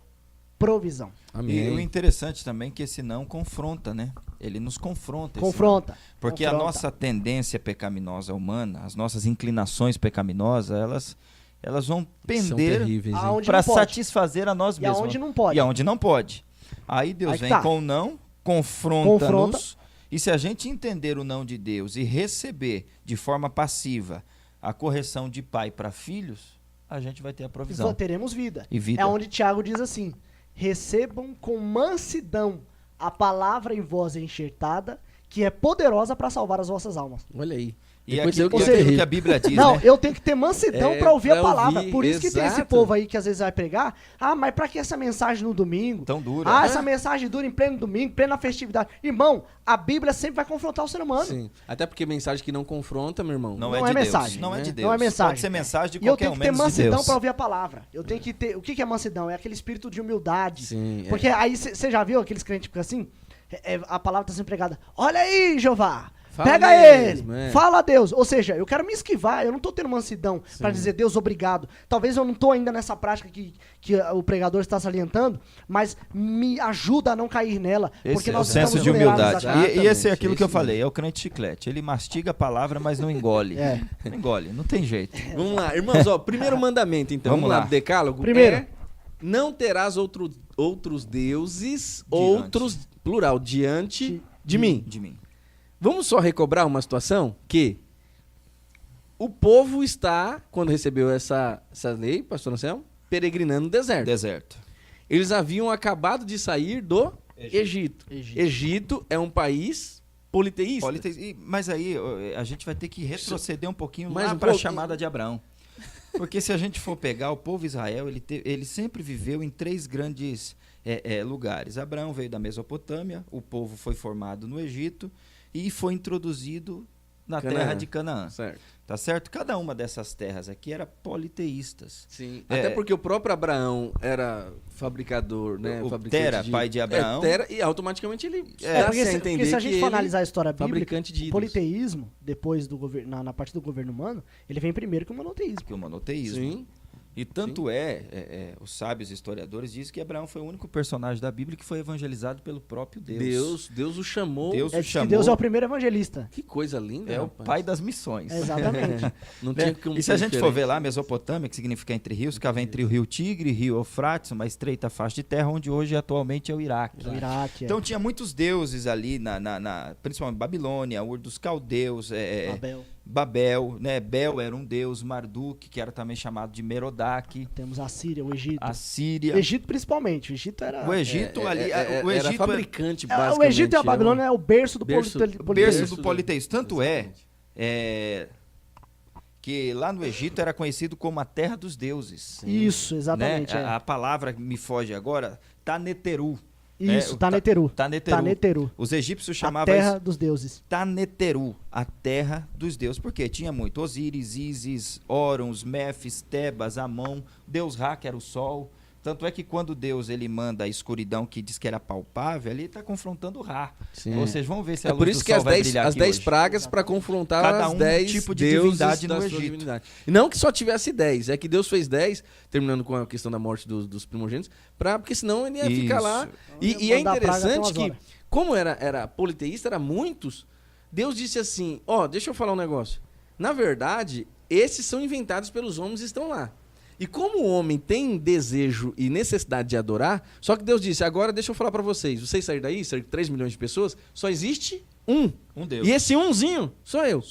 provisão. E o interessante também é que esse não confronta, né? Ele nos confronta. Confronta. Porque confronta. a nossa tendência pecaminosa humana, as nossas inclinações pecaminosas, elas vão São pender terríveis, hein? Aonde para não pode. satisfazer a nós E mesmos. aonde não pode. E aonde não pode. Aí Deus Aí que vem tá. com o não, confronta-nos. E se a gente entender o não de Deus e receber de forma passiva a correção de pai para filhos, a gente vai ter a provisão. Teremos vida. E vida. É onde Tiago diz assim: recebam com mansidão a palavra em vós enxertada, que é poderosa para salvar as vossas almas. Olha aí. E Depois aqui, eu que e seja, aquilo que a Bíblia diz, Não, né? eu tenho que ter mansidão para ouvir a pra palavra. ouvir, Por isso que tem esse exato. povo aí que às vezes vai pregar. Ah, mas para que essa mensagem no domingo? Tão dura. Ah, essa mensagem dura em pleno domingo, plena festividade. Irmão, a Bíblia sempre vai confrontar o ser humano. Sim. Até porque mensagem que não confronta, meu irmão. Não, Não é é de mensagem, Deus. Não é né? de Deus. Não é mensagem. Pode ser mensagem de E eu qualquer tenho um, que ter menos de mansidão Deus. para ouvir a palavra. Eu tenho que ter. O que é mansidão? É aquele espírito de humildade. Sim, é. Porque aí você já viu aqueles crentes que ficam assim? A palavra está sendo pregada. Olha aí, Jeová. Fala Pega mesmo, ele. é. Fala a Deus. Ou seja, eu quero me esquivar. Eu não tô tendo mansidão para dizer Deus obrigado. Talvez eu não tô ainda nessa prática que o pregador está salientando, mas me ajuda a não cair nela. Esse porque é o nós senso estamos de vulneráveis humildade. a Exatamente, E esse é aquilo que eu esse falei, é o crente chiclete. Ele mastiga a palavra, mas não engole. É. Não engole, não tem jeito. Vamos lá, irmãos, ó, primeiro mandamento, então. Vamos Vamos lá, lá. do decálogo. Primeiro. Não terás outros deuses, Diante. plural, diante de mim. De mim. Vamos só recobrar uma situação que o povo está, quando recebeu essa lei, pastor Anselmo, peregrinando no deserto. Deserto. Eles haviam acabado de sair do Egito. Egito é um país politeísta. Mas aí a gente vai ter que retroceder um pouquinho Mais lá um para a pouco. chamada de Abraão. Porque se a gente for pegar o povo Israel, ele sempre viveu em 3 grandes lugares. Abraão veio da Mesopotâmia, o povo foi formado no Egito e foi introduzido na Canaã. terra de Canaã. Certo. Tá certo? Cada uma dessas terras aqui era politeístas. Sim. É. Até porque o próprio Abraão era fabricador, né? O Fabricante Tera, pai de Abraão. Tera, e automaticamente ele É, dá-se porque, a se, entender porque se a gente que for ele analisar a história bíblica, fabricante de o ídolos. politeísmo, depois do governo, na parte do governo humano, ele vem primeiro que o monoteísmo. Que o monoteísmo. Sim. E tanto os sábios historiadores dizem que Abraão foi o único personagem da Bíblia que foi evangelizado pelo próprio Deus. Deus o chamou. Deus É o que chamou. Deus é o primeiro evangelista. Que coisa linda, É o rapaz. pai das missões. Exatamente. Não Né? tinha como E se a ser gente for diferente. ver lá, Mesopotâmia, que significa entre rios, ficava entre o rio Tigre e o rio Eufrates, uma estreita faixa de terra, onde hoje atualmente é o Iraque. O Iraque, Então tinha muitos deuses ali, principalmente Babilônia, Ur dos Caldeus, Abel. Babel, né? Bel era um deus, Marduk, que era também chamado de Merodach, Temos a Síria, o Egito. a Síria. O Egito principalmente. O Egito era... O Egito ali, o era Egito fabricante, o basicamente. Egito e a Babilônia é o berço do berço- politeísmo. berço do do- politeísmo. Tanto Exatamente. que lá no Egito era conhecido como a terra dos deuses. Isso, exatamente. Né? é. A palavra que me foge agora, Taneteru. Isso, o Taneteru. Taneteru. Taneteru. Os egípcios A chamavam terra isso dos deuses. Taneteru, a terra dos deuses. Porque tinha muito Osíris, Ísis, Órons, Méfis, Tebas, Amon, Deus Ra, que era o sol. Tanto é que quando Deus ele manda a escuridão que diz que era palpável, ele está confrontando Ra. Vocês vão ver se a luz por isso do que sol vai brilhar as aqui 10 hoje. pragas para confrontar Cada as um 10 tipo de deuses divindade da no sua Egito. divindade. E não que só tivesse 10, é que Deus fez 10, terminando com a questão da morte dos primogênitos, porque senão ele ia ficar lá. E é interessante que, como era politeísta, era muitos, Deus disse assim, deixa eu falar um negócio. Na verdade, esses são inventados pelos homens e estão lá. E como o homem tem desejo e necessidade de adorar, só que Deus disse, agora deixa eu falar para vocês saírem daí, cerca de 3 milhões de pessoas, só existe um Deus. E esse umzinho sou eu.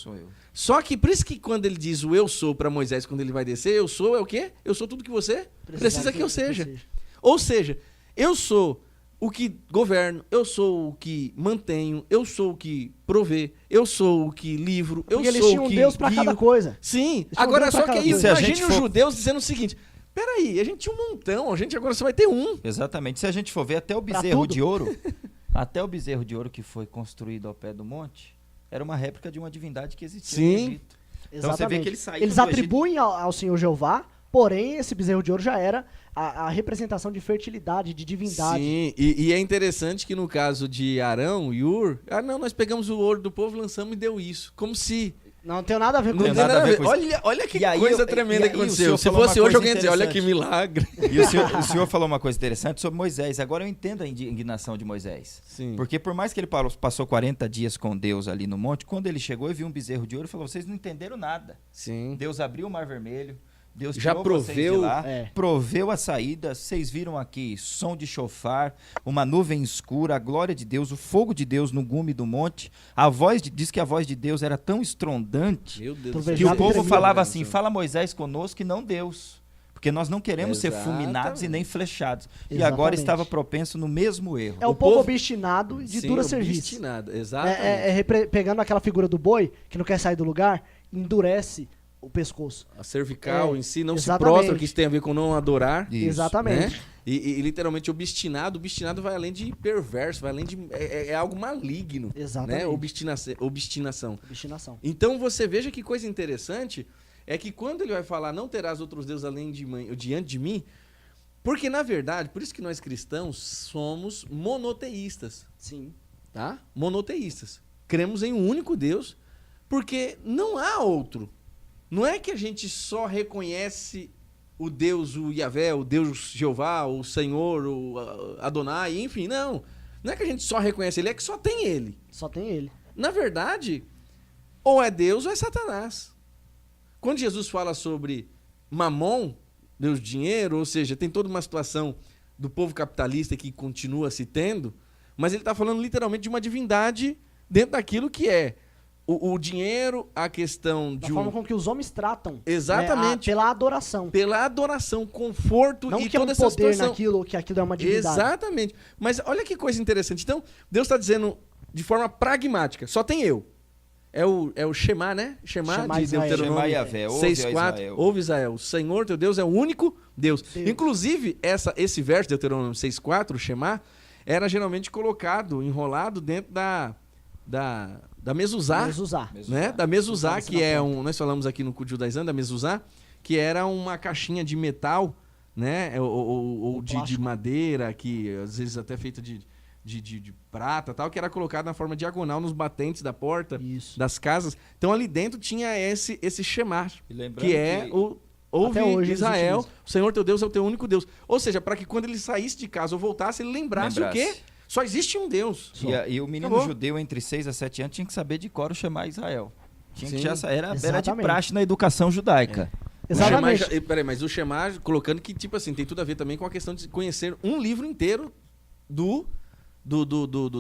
Só que por isso que quando ele diz o eu sou para Moisés, quando ele vai descer, eu sou é o quê? Eu sou tudo que você precisa que eu seja. Ou seja, eu sou o que governo, eu sou o que mantenho, eu sou o que provê, eu sou o que livro, eu sou o que eles tinham um Deus para cada coisa. Sim, agora só que aí imagine os judeus dizendo o seguinte, peraí, a gente tinha um montão, a gente agora só vai ter um. Exatamente, se a gente for ver até o bezerro de ouro, até o bezerro de ouro que foi construído ao pé do monte, era uma réplica de uma divindade que existia no Egito. Então você vê que eles atribuem ao Senhor Jeová, porém esse bezerro de ouro já era a representação de fertilidade, de divindade. Sim, e é interessante que no caso de Arão e Ur, nós pegamos o ouro do povo, lançamos e deu isso. Como se... Não tem nada a ver com isso. Não tem nada a ver com isso. Olha que coisa tremenda que aconteceu. Se fosse hoje, alguém ia dizer, olha que milagre. E o senhor falou uma coisa interessante sobre Moisés. Agora eu entendo a indignação de Moisés. Sim. Porque por mais que ele passou 40 dias com Deus ali no monte, quando ele chegou e viu um bezerro de ouro, ele falou, vocês não entenderam nada. Sim. Deus abriu o Mar Vermelho. Deus já proveu, proveu a saída. Vocês viram aqui som de chofar, uma nuvem escura, a glória de Deus, o fogo de Deus no gume do monte. Diz que a voz de Deus era tão estrondante que o povo falava assim, fala Moisés conosco e não Deus. Porque nós não queremos ser fulminados e nem flechados. Exatamente. E agora estava propenso no mesmo erro. É o povo obstinado de dura serviço. Exatamente. Pegando aquela figura do boi, que não quer sair do lugar, endurece o pescoço. A cervical em si não se prostra, que isso tem a ver com não adorar. Isso, exatamente. Né? E literalmente obstinado vai além de perverso, vai além de... É algo maligno. Exatamente. Né? Obstinação. Então você veja que coisa interessante é que quando ele vai falar não terás outros deuses além diante de mim, porque na verdade, por isso que nós cristãos somos monoteístas. Sim. Tá? Monoteístas. Cremos em um único Deus, porque não há outro. Não é que a gente só reconhece o Deus, o Yahvé, o Deus Jeová, o Senhor, o Adonai, enfim, não. Não é que a gente só reconhece ele, é que só tem ele. Só tem ele. Na verdade, ou é Deus ou é Satanás. Quando Jesus fala sobre Mamon, Deus dinheiro, ou seja, tem toda uma situação do povo capitalista que continua se tendo, mas ele está falando literalmente de uma divindade dentro daquilo que é o dinheiro, a questão da forma com que os homens tratam. Exatamente. Pela adoração. Pela adoração, conforto não e que toda essa situação. Não naquilo, que aquilo é uma divindade. Exatamente. Mas olha que coisa interessante. Então, Deus está dizendo de forma pragmática, só tem eu. É o Shema, né? Shema de Deuteronômio 6:4. Ouve Israel, o Senhor teu Deus é o único Deus. Inclusive, esse verso de Deuteronômio 6:4, o Shema, era geralmente colocado, enrolado dentro da mezuzá, né? Da mezuzá, que é nós falamos aqui no culto judaizante, da mezuzá, que era uma caixinha de metal, né? Ou de madeira, que às vezes até feita de prata, tal, que era colocado na forma diagonal nos batentes da porta das casas. Então ali dentro tinha esse Shema, que é ouve Israel, o Senhor teu Deus é o teu único Deus. Ou seja, para que quando ele saísse de casa ou voltasse, ele lembrasse o quê? Só existe um Deus. E o menino judeu entre 6 a 7 anos tinha que saber de cor o Shema Israel. Era de praxe na educação judaica. Exatamente. Mas o Shema, colocando que, tipo assim, tem tudo a ver também com a questão de conhecer um livro inteiro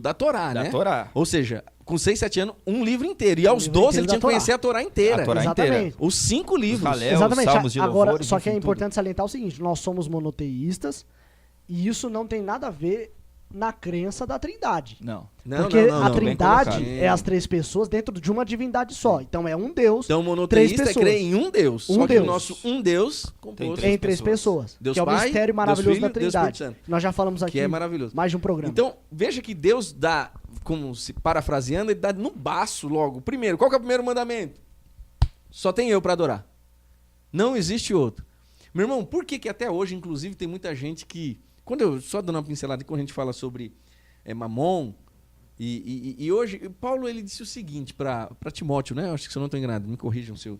da Torá, né? Da Torá. Ou seja, com 6, 7 anos, um livro inteiro. E aos 12 ele tinha que conhecer a Torá inteira. Exatamente. Os 5 livros. Exatamente. Salmos de louvor, agora, só que é importante salientar o seguinte, nós somos monoteístas e isso não tem nada a ver na crença da Trindade. Não. Porque a Trindade é as 3 pessoas dentro de uma divindade só. Então é um Deus. Então o monoteísta crê em um Deus. Só que o nosso um Deus composto em 3 pessoas. Deus que é o Pai, mistério maravilhoso Deus Filho, da Trindade. Nós já falamos aqui que é maravilhoso. Mais de um programa. Então, veja que Deus dá, como se parafraseando, ele dá no baço logo. Primeiro, qual que é o primeiro mandamento? Só tem eu para adorar. Não existe outro. Meu irmão, por que até hoje, inclusive, tem muita gente que... Só dando uma pincelada, quando a gente fala sobre Mamon, e hoje, Paulo ele disse o seguinte para Timóteo, né? Acho que se eu não estou enganado, me corrijam se eu...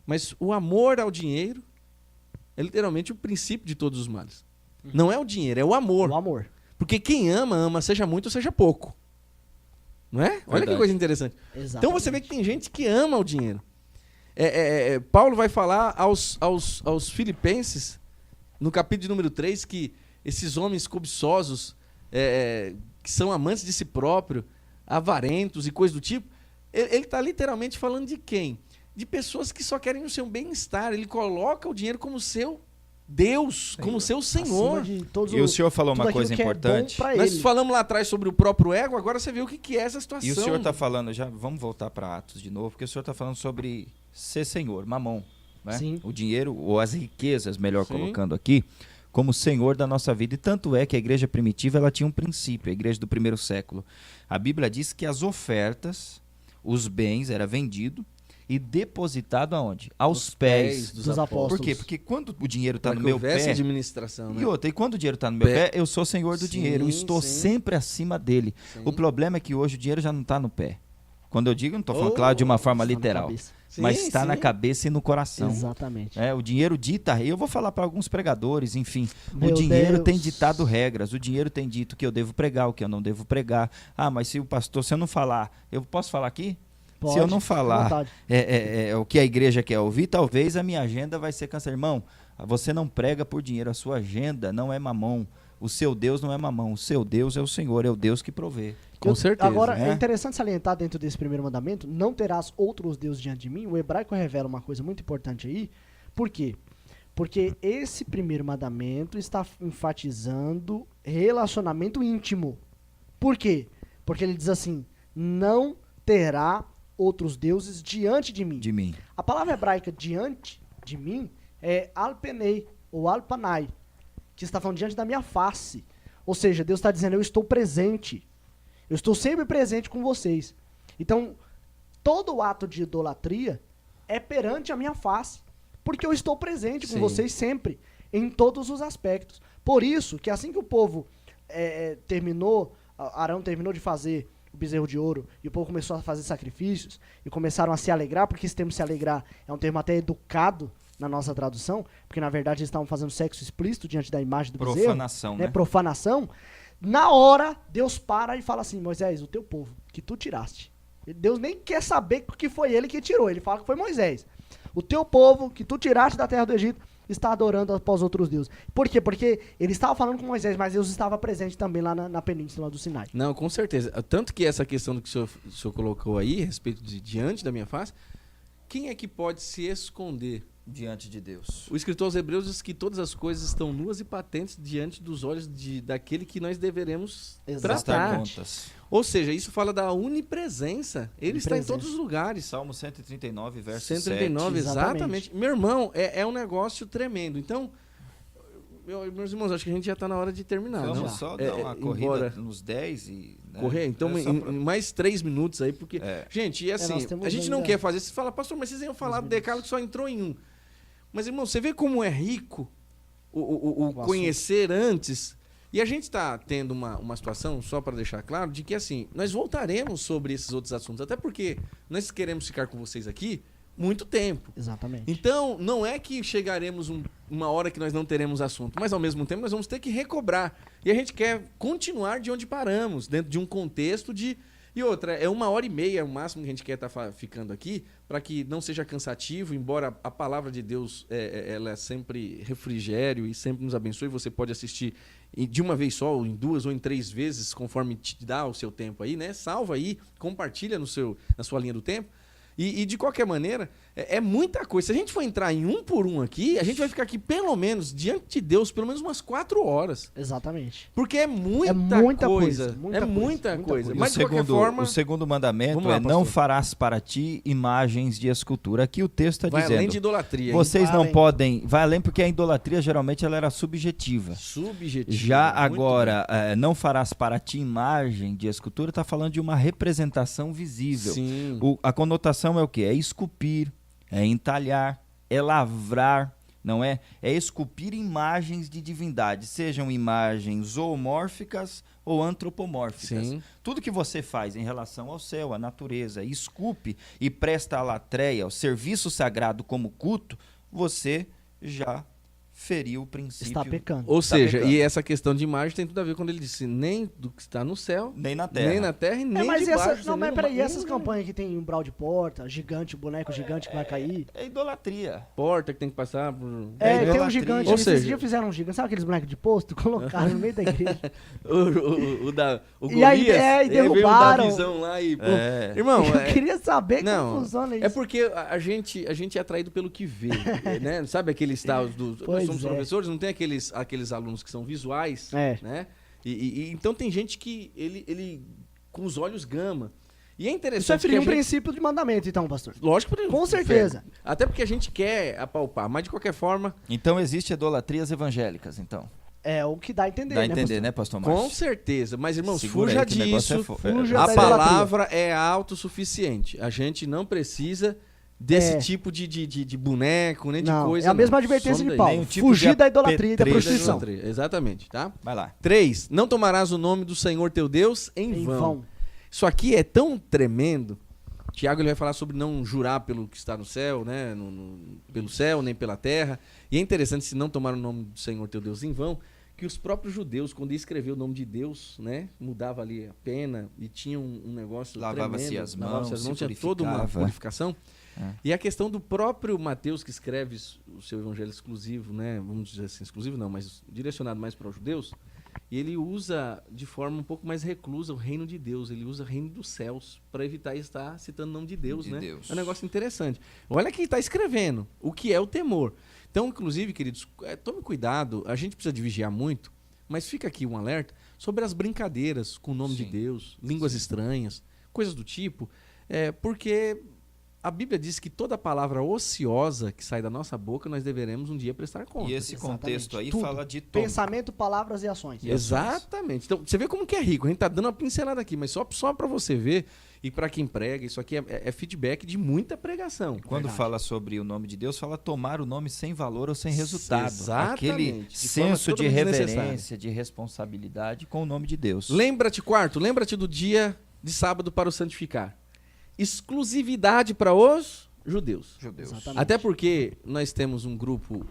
Mas o amor ao dinheiro é literalmente o princípio de todos os males. Não é o dinheiro, é o amor. O amor. Porque quem ama, seja muito ou seja pouco. Não é? Olha Verdade. Que coisa interessante. Exatamente. Então você vê que tem gente que ama o dinheiro. Paulo vai falar aos filipenses, no capítulo número 3, que esses homens cobiçosos, que são amantes de si próprio, avarentos e coisas do tipo, ele está literalmente falando de quem? De pessoas que só querem o seu bem-estar. Ele coloca o dinheiro como seu Deus, como seu Senhor. E o senhor falou uma coisa importante. Nós falamos lá atrás sobre o próprio ego, agora você vê o que é essa situação. E o senhor está falando, vamos voltar para Atos de novo, porque o senhor está falando sobre ser senhor, mamon, né? Sim. O dinheiro, ou as riquezas, melhor Sim. colocando aqui, como senhor da nossa vida. E tanto é que a igreja primitiva ela tinha um princípio, a igreja do primeiro século. A Bíblia diz que as ofertas, os bens, era vendido e depositado aonde? Aos pés dos apóstolos. Por quê? Porque quando o dinheiro está Para no que meu houvesse pé... administração, né? E quando o dinheiro está no meu pé, eu sou senhor do dinheiro. Eu estou sempre acima dele. Sim. O problema é que hoje o dinheiro já não está no pé. Quando eu digo, eu não estou falando, claro, de uma forma literal. Mas está na cabeça e no coração. Exatamente. O dinheiro dita... Eu vou falar para alguns pregadores, enfim. Meu o dinheiro Deus. tem ditado regras. O dinheiro tem dito que eu devo pregar, o que eu não devo pregar. Ah, mas se eu não falar... Eu posso falar aqui? Pode, se eu não fica à falar vontade. o que a igreja quer ouvir, talvez a minha agenda vai ser cancelada. Irmão, você não prega por dinheiro. A sua agenda não é mamão. O seu Deus não é mamão. O seu Deus é o Senhor. É o Deus que provê. Com certeza. Agora, é interessante salientar dentro desse primeiro mandamento, não terás outros deuses diante de mim. O hebraico revela uma coisa muito importante aí. Por quê? Porque esse primeiro mandamento está enfatizando relacionamento íntimo. Por quê? Porque ele diz assim, não terá outros deuses diante de mim. De mim. A palavra hebraica diante de mim é alpenei ou alpanai, que está falando diante da minha face. Ou seja, Deus está dizendo, eu estou presente. Eu estou sempre presente com vocês. Então, todo ato de idolatria é perante a minha face. Porque eu estou presente com Sim. vocês sempre, em todos os aspectos. Por isso, que assim que o povo Arão terminou de fazer o bezerro de ouro, e o povo começou a fazer sacrifícios, e começaram a se alegrar, porque esse termo se alegrar é um termo até educado na nossa tradução, porque na verdade eles estavam fazendo sexo explícito diante da imagem do bezerro. Profanação, né? Profanação. Na hora, Deus para e fala assim, Moisés, o teu povo, que tu tiraste. Deus nem quer saber que foi ele que tirou, ele fala que foi Moisés. O teu povo, que tu tiraste da terra do Egito, está adorando após outros deuses. Por quê? Porque ele estava falando com Moisés, mas Deus estava presente também lá na península do Sinai. Não, com certeza. Tanto que essa questão que o senhor colocou aí, a respeito de diante da minha face, quem é que pode se esconder diante de Deus? O escritor aos Hebreus diz que todas as coisas estão nuas e patentes diante dos olhos daquele que nós deveremos tratar. Contas. Ou seja, isso fala da onipresença. Ele está em todos os lugares. Salmo 139, verso 139, 7. exatamente. Meu irmão, é um negócio tremendo. Então, meus irmãos, acho que a gente já está na hora de terminar. Vamos não? só dar uma corrida nos 10 e... Né? Correr? Então, mais 3 minutos aí, porque... Gente, e assim, a gente não quer fazer... Você fala, pastor, mas vocês iam falar do decálogo que só entrou em um. Mas, irmão, você vê como é rico o conhecer antes... E a gente está tendo uma situação, só para deixar claro, de que assim, nós voltaremos sobre esses outros assuntos, até porque nós queremos ficar com vocês aqui muito tempo. Exatamente. Então, não é que chegaremos uma hora que nós não teremos assunto, mas ao mesmo tempo nós vamos ter que recobrar. E a gente quer continuar de onde paramos, dentro de um contexto de... E outra, é 1h30 o máximo que a gente quer estar ficando aqui, para que não seja cansativo, embora a palavra de Deus ela é sempre refrigério e sempre nos abençoe. Você pode assistir de uma vez só, ou em 2 ou em 3 vezes, conforme te dá o seu tempo aí, né? Salva aí, compartilha na sua linha do tempo. E de qualquer maneira, é muita coisa. Se a gente for entrar em um por um aqui, a gente vai ficar aqui pelo menos, diante de Deus, pelo menos umas 4 horas. Exatamente. Porque é muita coisa. Muita coisa. Mas de qualquer forma... O segundo mandamento é não farás para ti imagens de escultura. Aqui o texto está dizendo... Vai além de idolatria. Vocês não podem... Vai além porque a idolatria geralmente ela era subjetiva. Já agora, não farás para ti imagem de escultura, está falando de uma representação visível. Sim. A conotação é o quê? É esculpir, é entalhar, é lavrar, não é? É esculpir imagens de divindade, sejam imagens zoomórficas ou antropomórficas. Sim. Tudo que você faz em relação ao céu, à natureza, esculpe e presta a latreia, o serviço sagrado como culto, você já feriu o princípio. Está pecando. Ou Está seja, pecando. e essa questão de imagem tem tudo a ver quando ele disse nem do que está no céu, Nem na terra. nem na terra e nem mas debaixo. não, mas nem peraí, no mar, essas campanhas que tem umbral de porta, gigante, boneco gigante que vai cair. É idolatria. porta que tem que passar por... É, tem um idolatria. gigante. Ou Esses seja- dias fizeram um gigante. Sabe aqueles bonecos de posto? Colocaram no meio da igreja. o E aí, Golias, e ele veio derrubaram. dar visão lá e... pô, É. Irmão, Eu queria saber não, como funciona isso. é porque a gente é atraído pelo que vê, né? Sabe aqueles tal dos... Nós Pois somos é. professores, não tem aqueles alunos que são visuais, É. né? Então tem gente que ele com os olhos gama. E é interessante Isso é ferir que a um gente... princípio de mandamento, então, pastor. Lógico, por Com certeza. Até porque a gente quer apalpar, mas de qualquer forma, Então existe idolatrias evangélicas, então. É o que dá a entender, Dá a né, entender, pastor? né, pastor Márcio? com certeza. Mas, irmãos, Segura fuja aí que o negócio disso. fuja A da palavra é autossuficiente. A gente não precisa desse É. tipo de boneco, nem de Não, coisa. é a mesma não. advertência Some de daí. Paulo. Nem o tipo Fugir de da idolatria e da apetrecho. prostituição. Idolatria, exatamente, tá? Vai lá. 3. Não tomarás o nome do Senhor teu Deus em Em vão. vão. Isso aqui é tão tremendo. Tiago ele vai falar sobre não jurar pelo que está no céu, né? Pelo céu, nem pela terra. E é interessante, se não tomar o nome do Senhor teu Deus em vão, que os próprios judeus, quando ia escrever o nome de Deus, né? Mudava ali a pena e tinha um negócio Lavava-se tremendo. as Lavava-se mãos, as mãos, se tinha toda uma purificava. purificação. É. E a questão do próprio Mateus, que escreve o seu evangelho exclusivo, né? Vamos dizer assim, exclusivo não, mas direcionado mais para os judeus. E ele usa de forma um pouco mais reclusa o reino de Deus. Ele usa o reino dos céus para evitar estar citando o nome de Deus, De né? Deus. É um negócio interessante. Olha quem está escrevendo, o que é o temor. Então, inclusive, queridos, tome cuidado. A gente precisa de vigiar muito, mas fica aqui um alerta sobre as brincadeiras com o nome de Sim. Deus, línguas estranhas, coisas do tipo, porque a Bíblia diz que toda palavra ociosa que sai da nossa boca, nós deveremos um dia prestar conta. E esse Exatamente. contexto aí Tudo. fala de tom. Pensamento, palavras e ações. E ações. Exatamente. Então, você vê como que é rico. A gente tá dando uma pincelada aqui, mas só para você ver e para quem prega, isso aqui é feedback de muita pregação. Quando Verdade. fala sobre o nome de Deus, fala tomar o nome sem valor ou sem resultado. Exatamente. Aquele De forma senso de totalmente desnecessária. reverência, de responsabilidade com o nome de Deus. Lembra-te, quarto, lembra-te do dia de sábado para o santificar. Exclusividade para os judeus. Judeus. Exatamente. Até porque nós temos um grupo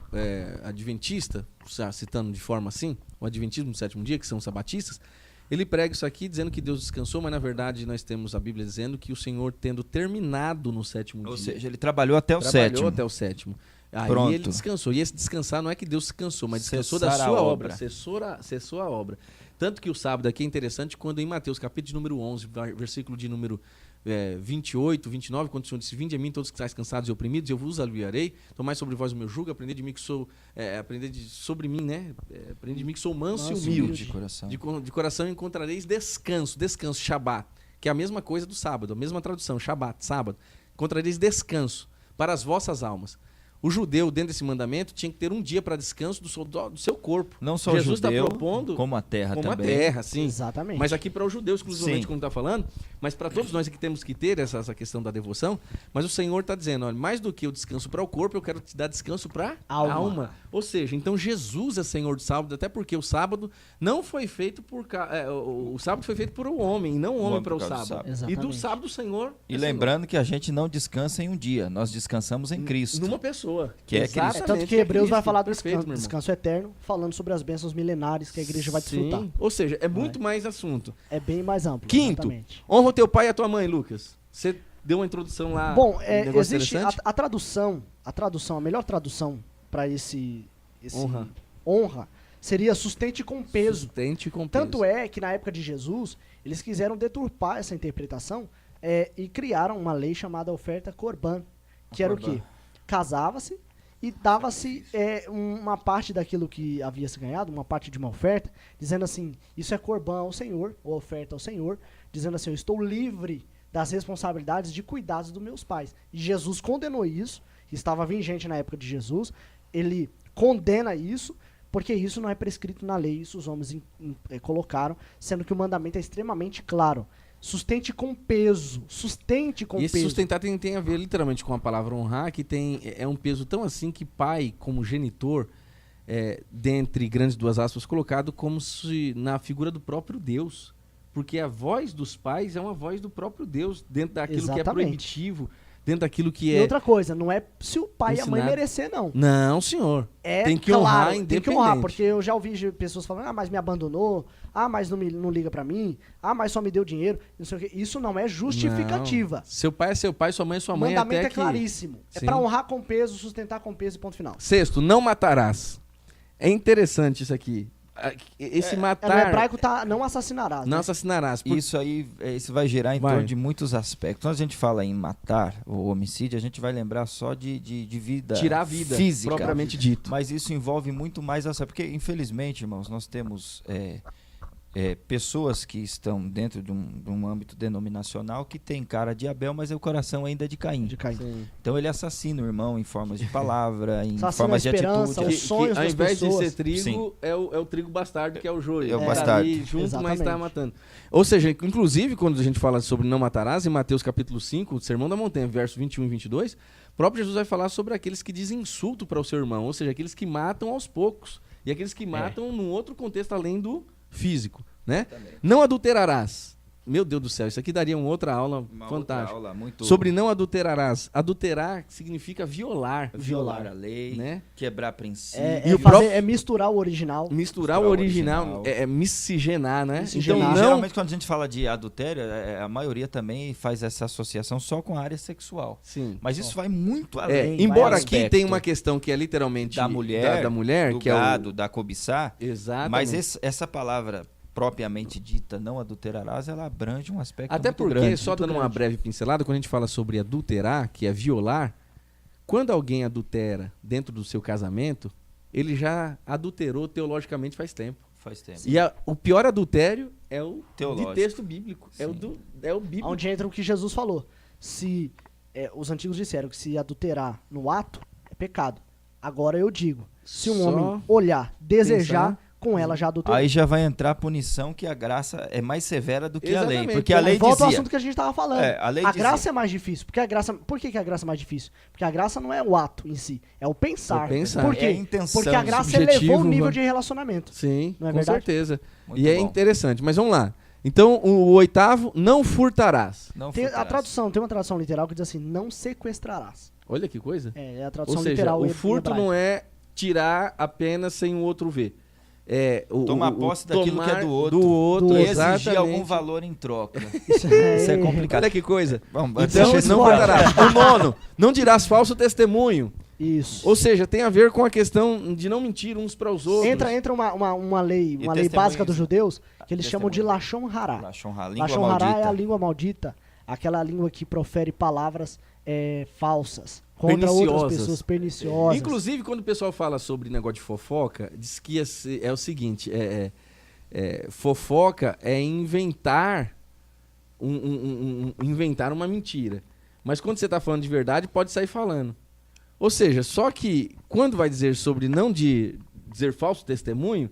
adventista, citando de forma assim, o Adventismo do Sétimo Dia, que são os sabatistas, ele prega isso aqui dizendo que Deus descansou, mas na verdade nós temos a Bíblia dizendo que o Senhor, tendo terminado no sétimo Ou dia, seja, ele trabalhou até o trabalhou sétimo. até o sétimo. Aí Pronto. ele descansou. E esse descansar não é que Deus descansou, mas descansou da Cessar a sua obra. obra. Cessou a obra. Tanto que o sábado aqui é interessante quando em Mateus, capítulo de número 11, versículo de número 28, 29, quando o Senhor disse: vinde a mim todos que estáis cansados e oprimidos, eu vos aliviarei. Tomai sobre vós o meu jugo, aprendei de mim que sou... sobre mim, né? Aprendei de mim que sou manso e Manso e humilde. de coração. De coração encontrareis descanso, Shabat, que é a mesma coisa do sábado, a mesma tradução, Shabat, sábado. Encontrareis descanso para as vossas almas. O judeu, dentro desse mandamento, tinha que ter um dia para descanso do seu corpo. Não só Jesus o está judeu, propondo como a terra como também. a terra, sim. Exatamente. Mas aqui para o judeu exclusivamente, Sim. como está falando, mas para todos nós aqui temos que ter essa questão da devoção. Mas o Senhor está dizendo, olha, mais do que o descanso para o corpo, eu quero te dar descanso para a alma. Ou seja, então Jesus é Senhor do sábado, até porque o sábado não foi feito o sábado foi feito por um homem, e não o homem para o por causa do sábado. sábado. E do Exatamente. sábado o Senhor E é lembrando que a gente não descansa em um dia, nós descansamos em Senhor. Cristo. Numa pessoa. Que é Cristo. Exatamente, Tanto que é Hebreus vai Cristo. falar do Perfeito, descanso, meu irmão. descanso eterno, falando sobre as bênçãos milenares que a igreja vai desfrutar. Sim. Ou seja, é muito mais assunto. É bem mais amplo. Quinto, Exatamente. honra o teu pai e a tua mãe, Lucas. Você deu uma introdução lá. Bom, um negócio existe interessante? a tradução, a melhor tradução para esse Honra. seria sustente com peso. Sustente com Tanto peso. é que na época de Jesus, eles quiseram deturpar essa interpretação e criaram uma lei chamada oferta corban, que era o Corban. quê? Casava-se e dava-se uma parte daquilo que havia se ganhado, uma parte de uma oferta, dizendo assim, isso é corban ao Senhor, ou oferta ao Senhor, dizendo assim, eu estou livre das responsabilidades de cuidados dos meus pais. E Jesus condenou isso, estava vigente na época de Jesus, ele condena isso, porque isso não é prescrito na lei, isso os homens colocaram, sendo que o mandamento é extremamente claro. Sustente com peso. Sustente com E esse peso. sustentar tem a ver literalmente com a palavra honrar, que é um peso tão assim que pai, como genitor, dentre grandes duas aspas, colocado como se na figura do próprio Deus. Porque a voz dos pais é uma voz do próprio Deus, dentro daquilo que é proibitivo, dentro daquilo que E outra coisa, não é se o pai e a mãe merecer, não. Não, senhor. Tem que honrar independente. Tem que honrar, porque eu já ouvi pessoas falando, mas me abandonou, mas não liga pra mim, mas só me deu dinheiro, não sei o quê. Isso não é justificativa. Não. Seu pai é seu pai, sua mãe é sua mãe. O mandamento claríssimo. Sim. É pra honrar com peso, sustentar com peso e ponto final. Sexto, não matarás. É interessante isso aqui. Esse matar... No hebraico tá não assassinarás. Não assassinarás. Isso aí isso vai gerar em torno de muitos aspectos. Quando a gente fala em matar ou homicídio, a gente vai lembrar só de vida. Tirar a vida, física, propriamente dito. Mas isso envolve muito mais essa. Porque, infelizmente, irmãos, nós temos pessoas que estão dentro de um âmbito denominacional que tem cara de Abel, mas o coração ainda é de Caim. Então ele assassina o irmão em formas de palavra, em formas de atitude. Os sonhos ao invés de ser trigo, é o trigo bastardo, que é o joio. É o bastardo. Ali junto, mas está matando. Ou seja, inclusive, quando a gente fala sobre não matarás, em Mateus capítulo 5, o Sermão da Montanha, versos 21 e 22, o próprio Jesus vai falar sobre aqueles que dizem insulto para o seu irmão, ou seja, aqueles que matam aos poucos, e aqueles que matam num outro contexto além do físico, né? Não adulterarás. Meu Deus do céu, isso aqui daria uma outra aula fantástica. Outra aula sobre não adulterarás. Adulterar significa violar. Violar a lei, né? Quebrar princípios. É misturar o original. Misturar o original. É miscigenar, né? Então, geralmente quando a gente fala de adultério, a maioria também faz essa associação só com a área sexual. Sim. Mas isso vai muito além. Embora aqui tenha uma questão que é literalmente da mulher, do que gado, da cobiçar. Exatamente. Mas essa palavra propriamente dita, não adulterarás, ela abrange um aspecto até muito porque, grande. só dando uma breve pincelada, quando a gente fala sobre adulterar, que é violar, quando alguém adultera dentro do seu casamento, ele já adulterou teologicamente faz tempo. E o pior adultério é o de texto bíblico. É o bíblico. Onde entra o que Jesus falou. Se os antigos disseram que se adulterar no ato, é pecado. Agora eu digo, se um homem olhar, desejar, com ela já adulterou. Aí já vai entrar a punição, que a graça é mais severa do que a lei. Porque a lei volta dizia... ao assunto que a gente estava falando. A graça é mais difícil. Por que a graça é mais difícil? Porque a graça não é o ato em si, é o pensar. Por quê? É a intenção. Porque a graça elevou o nível de relacionamento. Sim, não é com verdade? certeza. Muito é interessante. Mas vamos lá. Então, o oitavo, não furtarás. Tem uma tradução literal que diz assim, não sequestrarás. Olha que coisa. É a tradução Ou seja, literal. o furto não é tirar apenas sem o outro ver. Tomar posse daquilo que é do outro e exigir algum valor em troca. Isso é complicado. Olha que coisa. Vamos, então, não furtarás. O nono, não dirás falso testemunho. Isso. Ou seja, tem a ver com a questão de não mentir uns para os outros. Entra uma lei básica dos judeus, que eles chamam de Lashon Hará. Lashon Hará é a língua maldita, aquela língua que profere palavras falsas contra outras pessoas, perniciosas. Inclusive, quando o pessoal fala sobre negócio de fofoca, diz que é o seguinte, fofoca é inventar inventar uma mentira. Mas quando você está falando de verdade, pode sair falando. Ou seja, só que quando vai dizer sobre não dizer falso testemunho,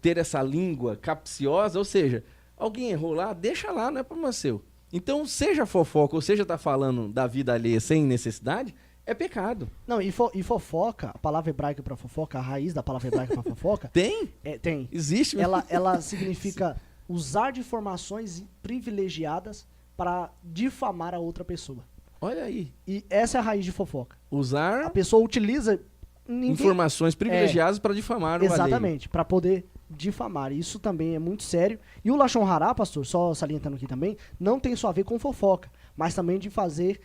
ter essa língua capciosa, ou seja, alguém errou lá, deixa lá, não é problema seu. Então, seja fofoca, ou seja, tá falando da vida alheia sem necessidade, é pecado. Não, e fofoca, a palavra hebraica para fofoca, a raiz da palavra hebraica para fofoca... Tem? Tem. Existe. Ela significa usar de informações privilegiadas para difamar a outra pessoa. Olha aí. E essa é a raiz de fofoca. Usar... A pessoa utiliza... informações privilegiadas para difamar o alheio. Exatamente, para poder difamar. Isso também é muito sério. E o Lashon Hará, pastor, só salientando aqui também, não tem só a ver com fofoca, mas também de fazer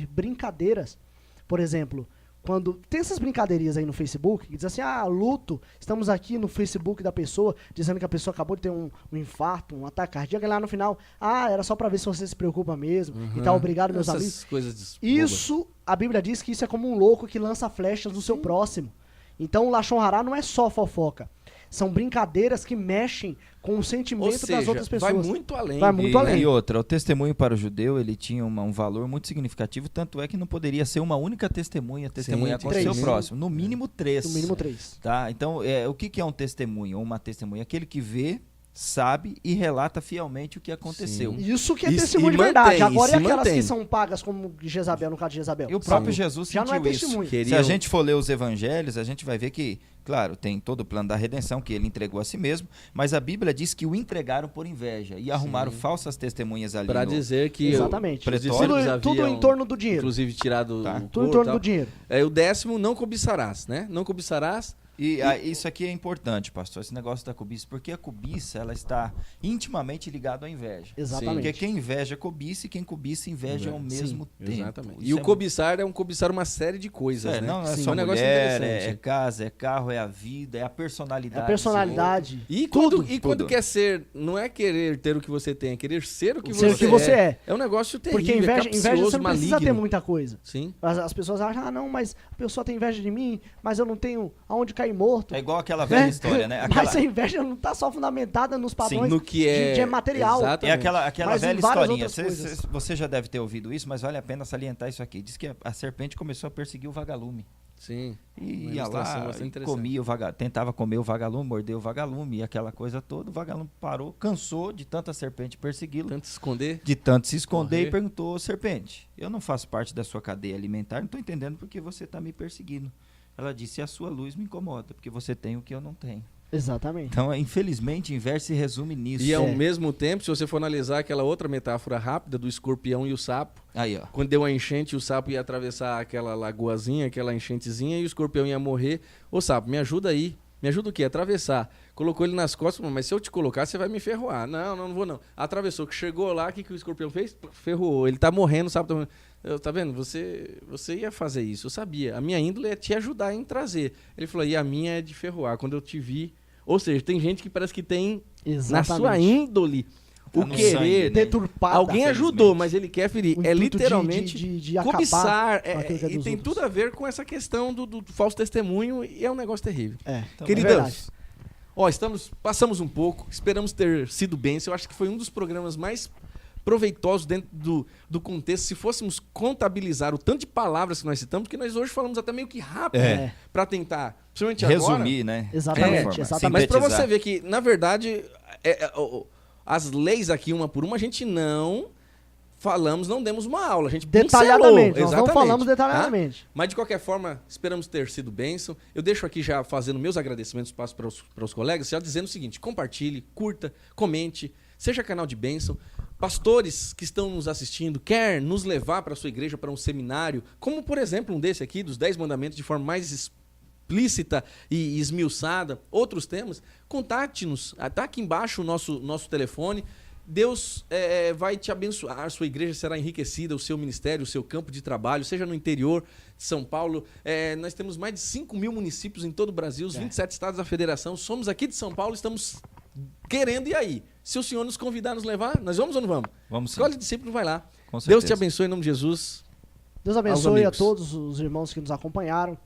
brincadeiras. Por exemplo, quando tem essas brincadeirinhas aí no Facebook, que diz assim, luto, estamos aqui no Facebook da pessoa, dizendo que a pessoa acabou de ter um infarto, um ataque cardíaco, e lá no final, era só para ver se você se preocupa mesmo, e tal, obrigado, meus amigos. Coisas isso, a Bíblia diz que isso é como um louco que lança flechas no seu próximo. Então o Lashon Hará não é só fofoca. São brincadeiras que mexem com o sentimento das outras pessoas. Vai muito além. E outra, o testemunho para o judeu, ele tinha um valor muito significativo, tanto é que não poderia ser uma única testemunha com o seu próximo. No mínimo 3. No mínimo 3. Tá? Então, o que é um testemunho ou uma testemunha? Aquele que vê sabe e relata fielmente o que aconteceu. Sim. Isso que é testemunho de verdade. Agora e aquelas mantém. que são pagas como Jezabel, no caso de Jezabel? E o próprio Jesus já sentiu não é isso. testemunho. Se a gente for ler os evangelhos, a gente vai ver que, claro, tem todo o plano da redenção que ele entregou a si mesmo, mas a Bíblia diz que o entregaram por inveja e arrumaram falsas testemunhas ali. Para dizer que exatamente. Pretório, Tudo em torno do dinheiro. Inclusive tirado Tá. o Tudo em torno do dinheiro. O 10º, não cobiçarás, né? Não cobiçarás. E isso aqui é importante, pastor, esse negócio da cobiça, porque a cobiça ela está intimamente ligada à inveja. Exatamente. Porque quem inveja cobiça e quem cobiça inveja ao mesmo tempo. Exatamente. Isso E o cobiçar é um cobiçar uma série de coisas, né? Não é Sim. só um negócio mulher, interessante. é casa, é carro, é a vida, é a personalidade. É a personalidade. E tudo. quando quer ser, não é querer ter o que você tem, é querer ser o que Ser você o que você é. É um negócio terrível, Porque inveja você não precisa ter maligno. muita coisa. Sim. As pessoas acham, não, mas a pessoa tem inveja de mim, mas eu não tenho aonde cair morto. É igual aquela velha história, né? Mas a inveja não está só fundamentada nos padrões no que é de material. exatamente. É aquela Mas em velha várias historinha. outras coisas. Você já deve ter ouvido isso, mas vale a pena salientar isso aqui. Diz que a serpente começou a perseguir o vagalume. Sim. E Uma ia ilustração lá bastante e interessante. comia tentava comer o vagalume, mordeu o vagalume e aquela coisa toda. O vagalume parou, cansou de tanta serpente persegui-lo, Tanto esconder. de tanto se esconder Correr. e perguntou: serpente, eu não faço parte da sua cadeia alimentar, não estou entendendo porque você está me perseguindo. Ela disse: a sua luz me incomoda, porque você tem o que eu não tenho. Exatamente. Então, infelizmente, inverso se resume nisso. E ao mesmo tempo, se você for analisar aquela outra metáfora rápida do escorpião e o sapo, Aí, ó. quando deu a enchente, o sapo ia atravessar aquela lagoazinha, aquela enchentezinha, e o escorpião ia morrer. Ô sapo, me ajuda aí. Me ajuda o quê? Atravessar. Colocou ele nas costas, mas se eu te colocar, você vai me ferroar. Não vou não. Atravessou, que chegou lá, o que o escorpião fez? Ferroou. Ele tá morrendo, o sapo tá morrendo. Tá vendo? Você ia fazer isso, eu sabia. A minha índole é te ajudar em trazer. Ele falou, e a minha é de ferroar. Quando eu te vi... Ou seja, tem gente que parece que tem na sua índole o no querer sangue, né? Deturpada. Alguém ajudou, mas ele quer ferir. O É intuito literalmente de cobiçar. acabar com aquilo que é E dos tem outros. tudo a ver com essa questão do falso testemunho e é um negócio terrível. Então, Queridas, passamos um pouco, esperamos ter sido bênção. Eu acho que foi um dos programas mais proveitosos dentro do contexto. Se fôssemos contabilizar o tanto de palavras que nós citamos, porque nós hoje falamos até meio que rápido para tentar, principalmente resumir, agora, né? Exatamente, Mas para você ver que, na verdade, as leis aqui, uma por uma, a gente não demos uma aula, a gente detalhadamente, pincelou, nós não falamos detalhadamente. Tá? Mas de qualquer forma, esperamos ter sido bênção. Eu deixo aqui já fazendo meus agradecimentos para os colegas, já dizendo o seguinte: compartilhe, curta, comente, seja canal de bênção. Pastores que estão nos assistindo, quer nos levar para a sua igreja para um seminário, como por exemplo um desse aqui, dos 10 mandamentos, de forma mais explícita e esmiuçada, outros temas, contate-nos, está aqui embaixo o nosso telefone. Deus vai te abençoar, a sua igreja será enriquecida, o seu ministério, o seu campo de trabalho, seja no interior de São Paulo. Nós temos mais de 5 mil municípios em todo o Brasil, os 27 estados da federação. Somos aqui de São Paulo, estamos querendo, e aí? Se o Senhor nos convidar a nos levar, nós vamos ou não vamos? Vamos sim. Escolhe discípulo, vai lá. Com certeza. Deus te abençoe em nome de Jesus. Deus abençoe a amigos. todos os irmãos que nos acompanharam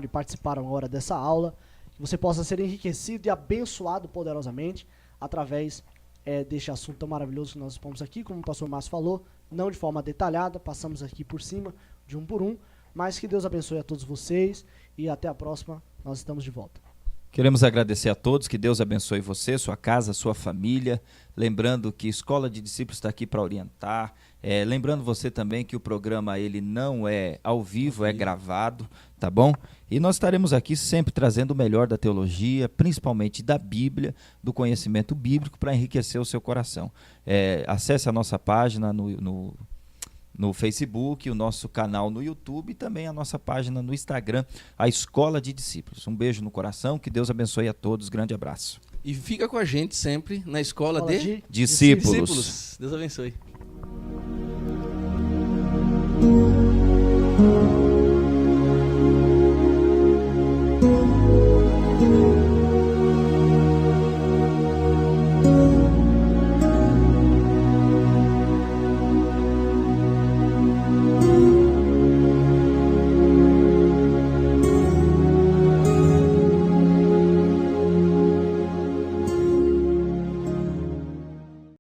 e participaram agora dessa aula. Que você possa ser enriquecido e abençoado poderosamente através deste assunto tão maravilhoso que nós expomos aqui. Como o pastor Márcio falou, não de forma detalhada, passamos aqui por cima, de um por um. Mas que Deus abençoe a todos vocês e até a próxima. Nós estamos de volta. Queremos agradecer a todos, que Deus abençoe você, sua casa, sua família. Lembrando que Escola de Discípulos está aqui para orientar. Lembrando você também que o programa ele não é ao vivo, é gravado, tá bom? E nós estaremos aqui sempre trazendo o melhor da teologia, principalmente da Bíblia, do conhecimento bíblico, para enriquecer o seu coração. Acesse a nossa página no Facebook, o nosso canal no YouTube e também a nossa página no Instagram, a Escola de Discípulos. Um beijo no coração, que Deus abençoe a todos, grande abraço. E fica com a gente sempre na Escola de Discípulos. Discípulos. Deus abençoe.